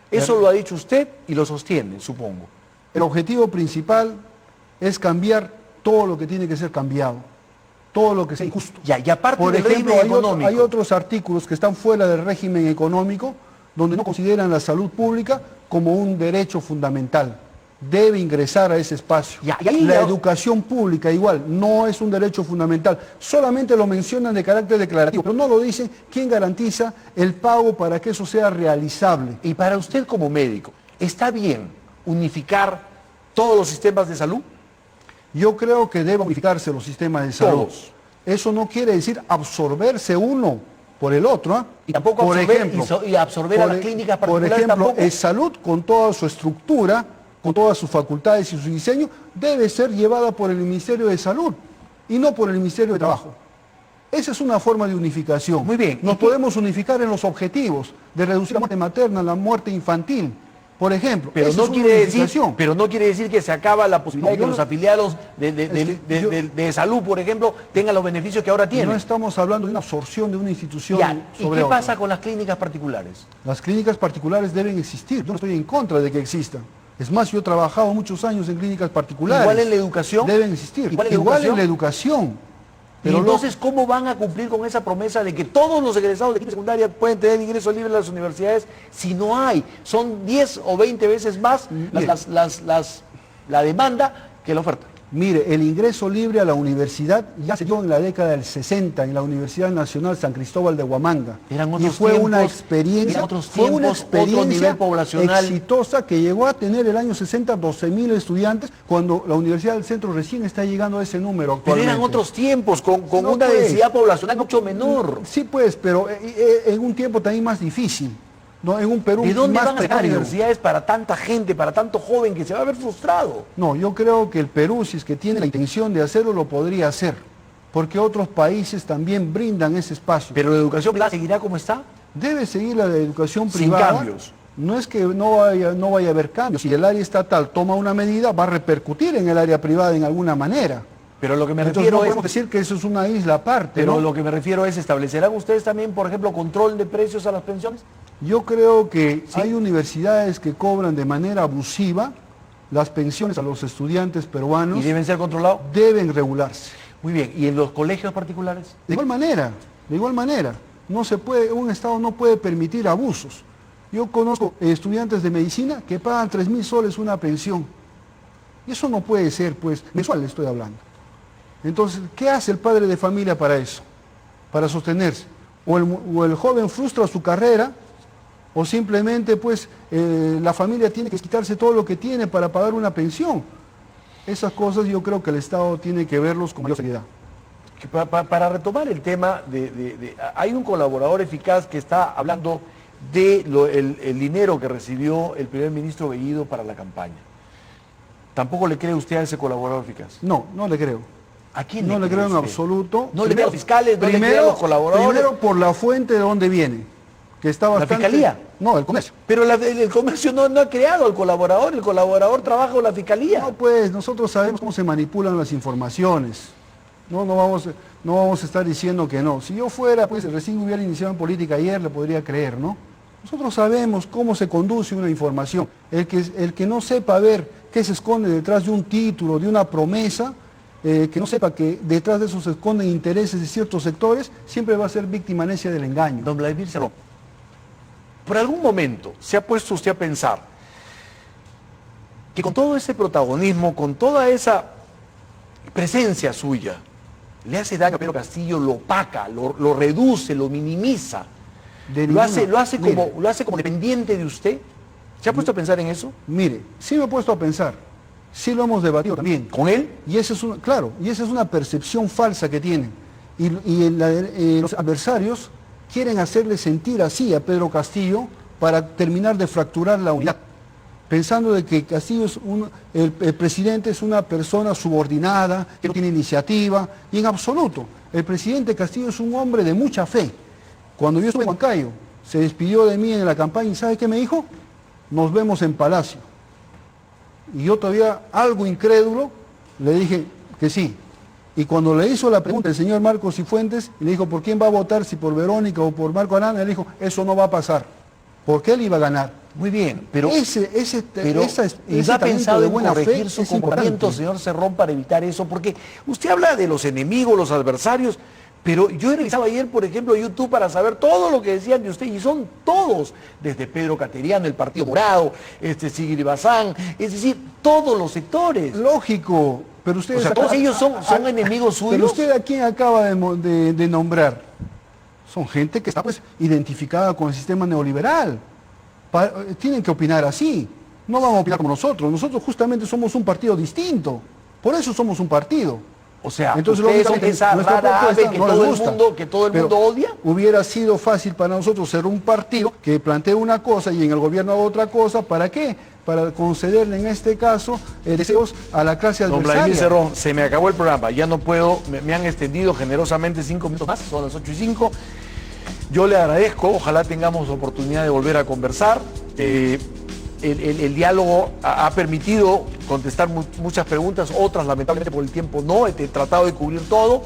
Eso lo ha dicho usted y lo sostiene, supongo. El objetivo principal es cambiar todo lo que tiene que ser cambiado, todo lo que sea injusto. Ya, y aparte Por del ejemplo, régimen económico, hay otros artículos que están fuera del régimen económico, donde no consideran la salud pública como un derecho fundamental. Debe ingresar a ese espacio. La educación pública igual, no es un derecho fundamental. Solamente lo mencionan de carácter declarativo, pero no lo dicen quién garantiza el pago para que eso sea realizable. Y para usted como médico, ¿está bien unificar todos los sistemas de salud? Yo creo que deben unificarse los sistemas de salud. Todos. Eso no quiere decir absorberse uno por el otro. ¿Eh? Y tampoco por absorber, ejemplo, y absorber a las clínicas particulares. Por ejemplo, tampoco. salud con toda su estructura, con todas sus facultades y su diseño, debe ser llevada por el Ministerio de Salud y no por el Ministerio de Trabajo. Esa es una forma de unificación. Muy bien. Nos podemos unificar en los objetivos de reducir la muerte materna, la muerte infantil, por ejemplo. Pero Esa no, es una quiere decir, unificación. pero no quiere decir que se acaba la posibilidad de que los afiliados de salud, por ejemplo, tengan los beneficios que ahora tienen. No estamos hablando de una absorción de una institución Ya, ¿y sobre qué otra. pasa con las clínicas particulares? Las clínicas particulares deben existir. Yo no estoy en contra de que existan. Es más, yo he trabajado muchos años en clínicas particulares. Igual en la educación. Deben existir. Igual en la educación. Pero entonces, ¿cómo van a cumplir con esa promesa de que todos los egresados de quinta secundaria pueden tener ingreso libre a las universidades si no hay? Son 10 o 20 veces más la demanda que la oferta. Mire, el ingreso libre a la universidad ya se dio en la década del 60 en la Universidad Nacional San Cristóbal de Huamanga. Eran otros y fue tiempos, una experiencia, eran otros tiempos, otro nivel poblacional exitosa que llegó a tener el año 60 12.000 estudiantes cuando la Universidad del Centro recién está llegando a ese número Pero actualmente. eran otros tiempos, con No, una pues. densidad poblacional mucho menor. Sí, pues, pero en un tiempo también más difícil. ¿No? En un Perú ¿De dónde más van a sacar precario. universidades para tanta gente, para tanto joven que se va a ver frustrado? No, yo creo que el Perú, si es que tiene la intención de hacerlo, lo podría hacer. Porque otros países también brindan ese espacio. Pero la educación privada seguirá como está. Debe seguir la de educación Sin privada. cambios. No es que no vaya a haber cambios. Si el área estatal toma una medida, va a repercutir en el área privada en alguna manera. Pero lo que me Entonces refiero no es... podemos decir que eso es una isla aparte. Pero ¿no? lo que me refiero es, ¿establecerán ustedes también, por ejemplo, control de precios a las pensiones? Yo creo que Sí. hay universidades que cobran de manera abusiva las pensiones a los estudiantes peruanos. ¿Y deben ser controlados? Deben regularse. Muy bien. ¿Y en los colegios particulares? De igual manera, no se puede, un Estado no puede permitir abusos. Yo conozco estudiantes de medicina que pagan 3.000 soles una pensión. Y eso no puede ser, pues, mensual estoy hablando. Entonces, ¿qué hace el padre de familia para eso? Para sostenerse. O el joven frustra su carrera, o simplemente, pues, la familia tiene que quitarse todo lo que tiene para pagar una pensión. Esas cosas yo creo que el Estado tiene que verlos con mayor seriedad. Para retomar el tema, hay un colaborador eficaz que está hablando de el dinero que recibió el primer ministro Bellido para la campaña. ¿Tampoco le cree usted a ese colaborador eficaz? No, no le creo. ¿A quién No le creo en usted? absoluto. No le creo a los fiscales, no le creo a los colaboradores. Primero por la fuente de donde viene, que está bastante... ¿La fiscalía? No, el comercio. Pero el comercio no ha creado al colaborador, el colaborador trabaja con la fiscalía. No, pues, nosotros sabemos cómo se manipulan las informaciones. No vamos a estar diciendo que no. Si yo fuera, pues, recién hubiera iniciado en política ayer, le podría creer, ¿no? Nosotros sabemos cómo se conduce una información. El que no sepa ver que se esconde detrás de un título, de una promesa, que no sepa que detrás de eso se esconden intereses de ciertos sectores, siempre va a ser víctima necia del engaño. Don Vladimir Cerrón, ¿por algún momento se ha puesto usted a pensar que con todo ese protagonismo, con toda esa presencia suya, le hace daño a Pedro Castillo, lo opaca, lo reduce, lo minimiza, lo hace como dependiente de usted? ¿Se ha puesto a pensar en eso? Mire, sí me he puesto a pensar, sí lo hemos debatido también. ¿Con él? Y esa es una percepción falsa que tienen. Y los adversarios quieren hacerle sentir así a Pedro Castillo para terminar de fracturar la unidad, pensando de que Castillo el presidente es una persona subordinada, que no tiene iniciativa, y en absoluto. El presidente Castillo es un hombre de mucha fe. Cuando yo estuve en Huancayo, se despidió de mí en la campaña y ¿sabe qué me dijo? Nos vemos en Palacio. Y yo todavía, algo incrédulo, le dije que sí. Y cuando le hizo la pregunta el señor Marcos Cifuentes, y le dijo, ¿por quién va a votar? Si por Verónica o por Marco Arana, le dijo, eso no va a pasar. Porque él iba a ganar. Muy bien, pero ese ha pensado en buena corregir fe su es comportamiento, importante. señor Cerrón, para evitar eso, porque usted habla de los enemigos, los adversarios, pero yo he revisado ayer, por ejemplo, YouTube para saber todo lo que decían de usted, y son todos, desde Pedro Cateriano, el Partido Morado, Sigrid Bazán, es decir, todos los sectores. Lógico, pero ustedes... O sea, todos ellos son enemigos suyos. Pero usted a quién acaba de nombrar. Son gente que está pues identificada con el sistema neoliberal. Tienen que opinar así. No vamos a opinar como nosotros. Nosotros justamente somos un partido distinto. Por eso somos un partido. O sea, entonces, ustedes son esa rara ave que todo el mundo odia. Hubiera sido fácil para nosotros ser un partido que plantee una cosa y en el gobierno haga otra cosa. ¿Para qué? Para concederle en este caso deseos a la clase adversaria. Don Vladimir Cerrón, se me acabó el programa, ya no puedo, me han extendido generosamente 5 minutos más, son las 8:05. Yo le agradezco, ojalá tengamos oportunidad de volver a conversar. El diálogo ha permitido contestar muchas preguntas, otras lamentablemente por el tiempo no, he tratado de cubrir todo.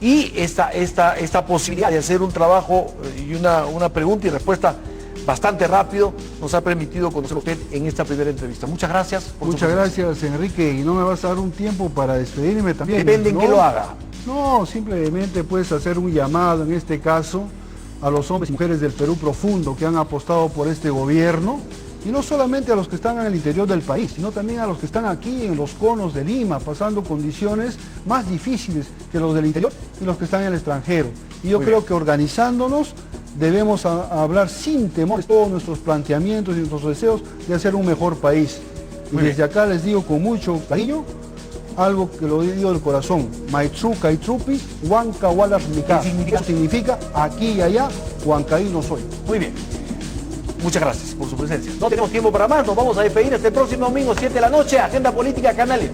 Y esta posibilidad de hacer un trabajo y una pregunta y respuesta bastante rápido nos ha permitido conocer a usted en esta primera entrevista. Muchas gracias. Muchas gracias, Enrique, y no me vas a dar un tiempo para despedirme también. Depende en qué lo haga. No, simplemente puedes hacer un llamado en este caso a los hombres y mujeres del Perú profundo que han apostado por este gobierno, y no solamente a los que están en el interior del país, sino también a los que están aquí en los conos de Lima, pasando condiciones más difíciles que los del interior y los que están en el extranjero. Y yo creo que organizándonos debemos hablar sin temor de todos nuestros planteamientos y nuestros deseos de hacer un mejor país. Y desde acá les digo con mucho cariño algo que lo digo del corazón: Maitruca y Trupi, Huanca Walas Mica. Eso significa aquí y allá, huancaíno soy. Muy bien. Muchas gracias por su presencia. No tenemos tiempo para más, nos vamos a despedir este próximo domingo, 7 de la noche, Agenda Política, Canal E.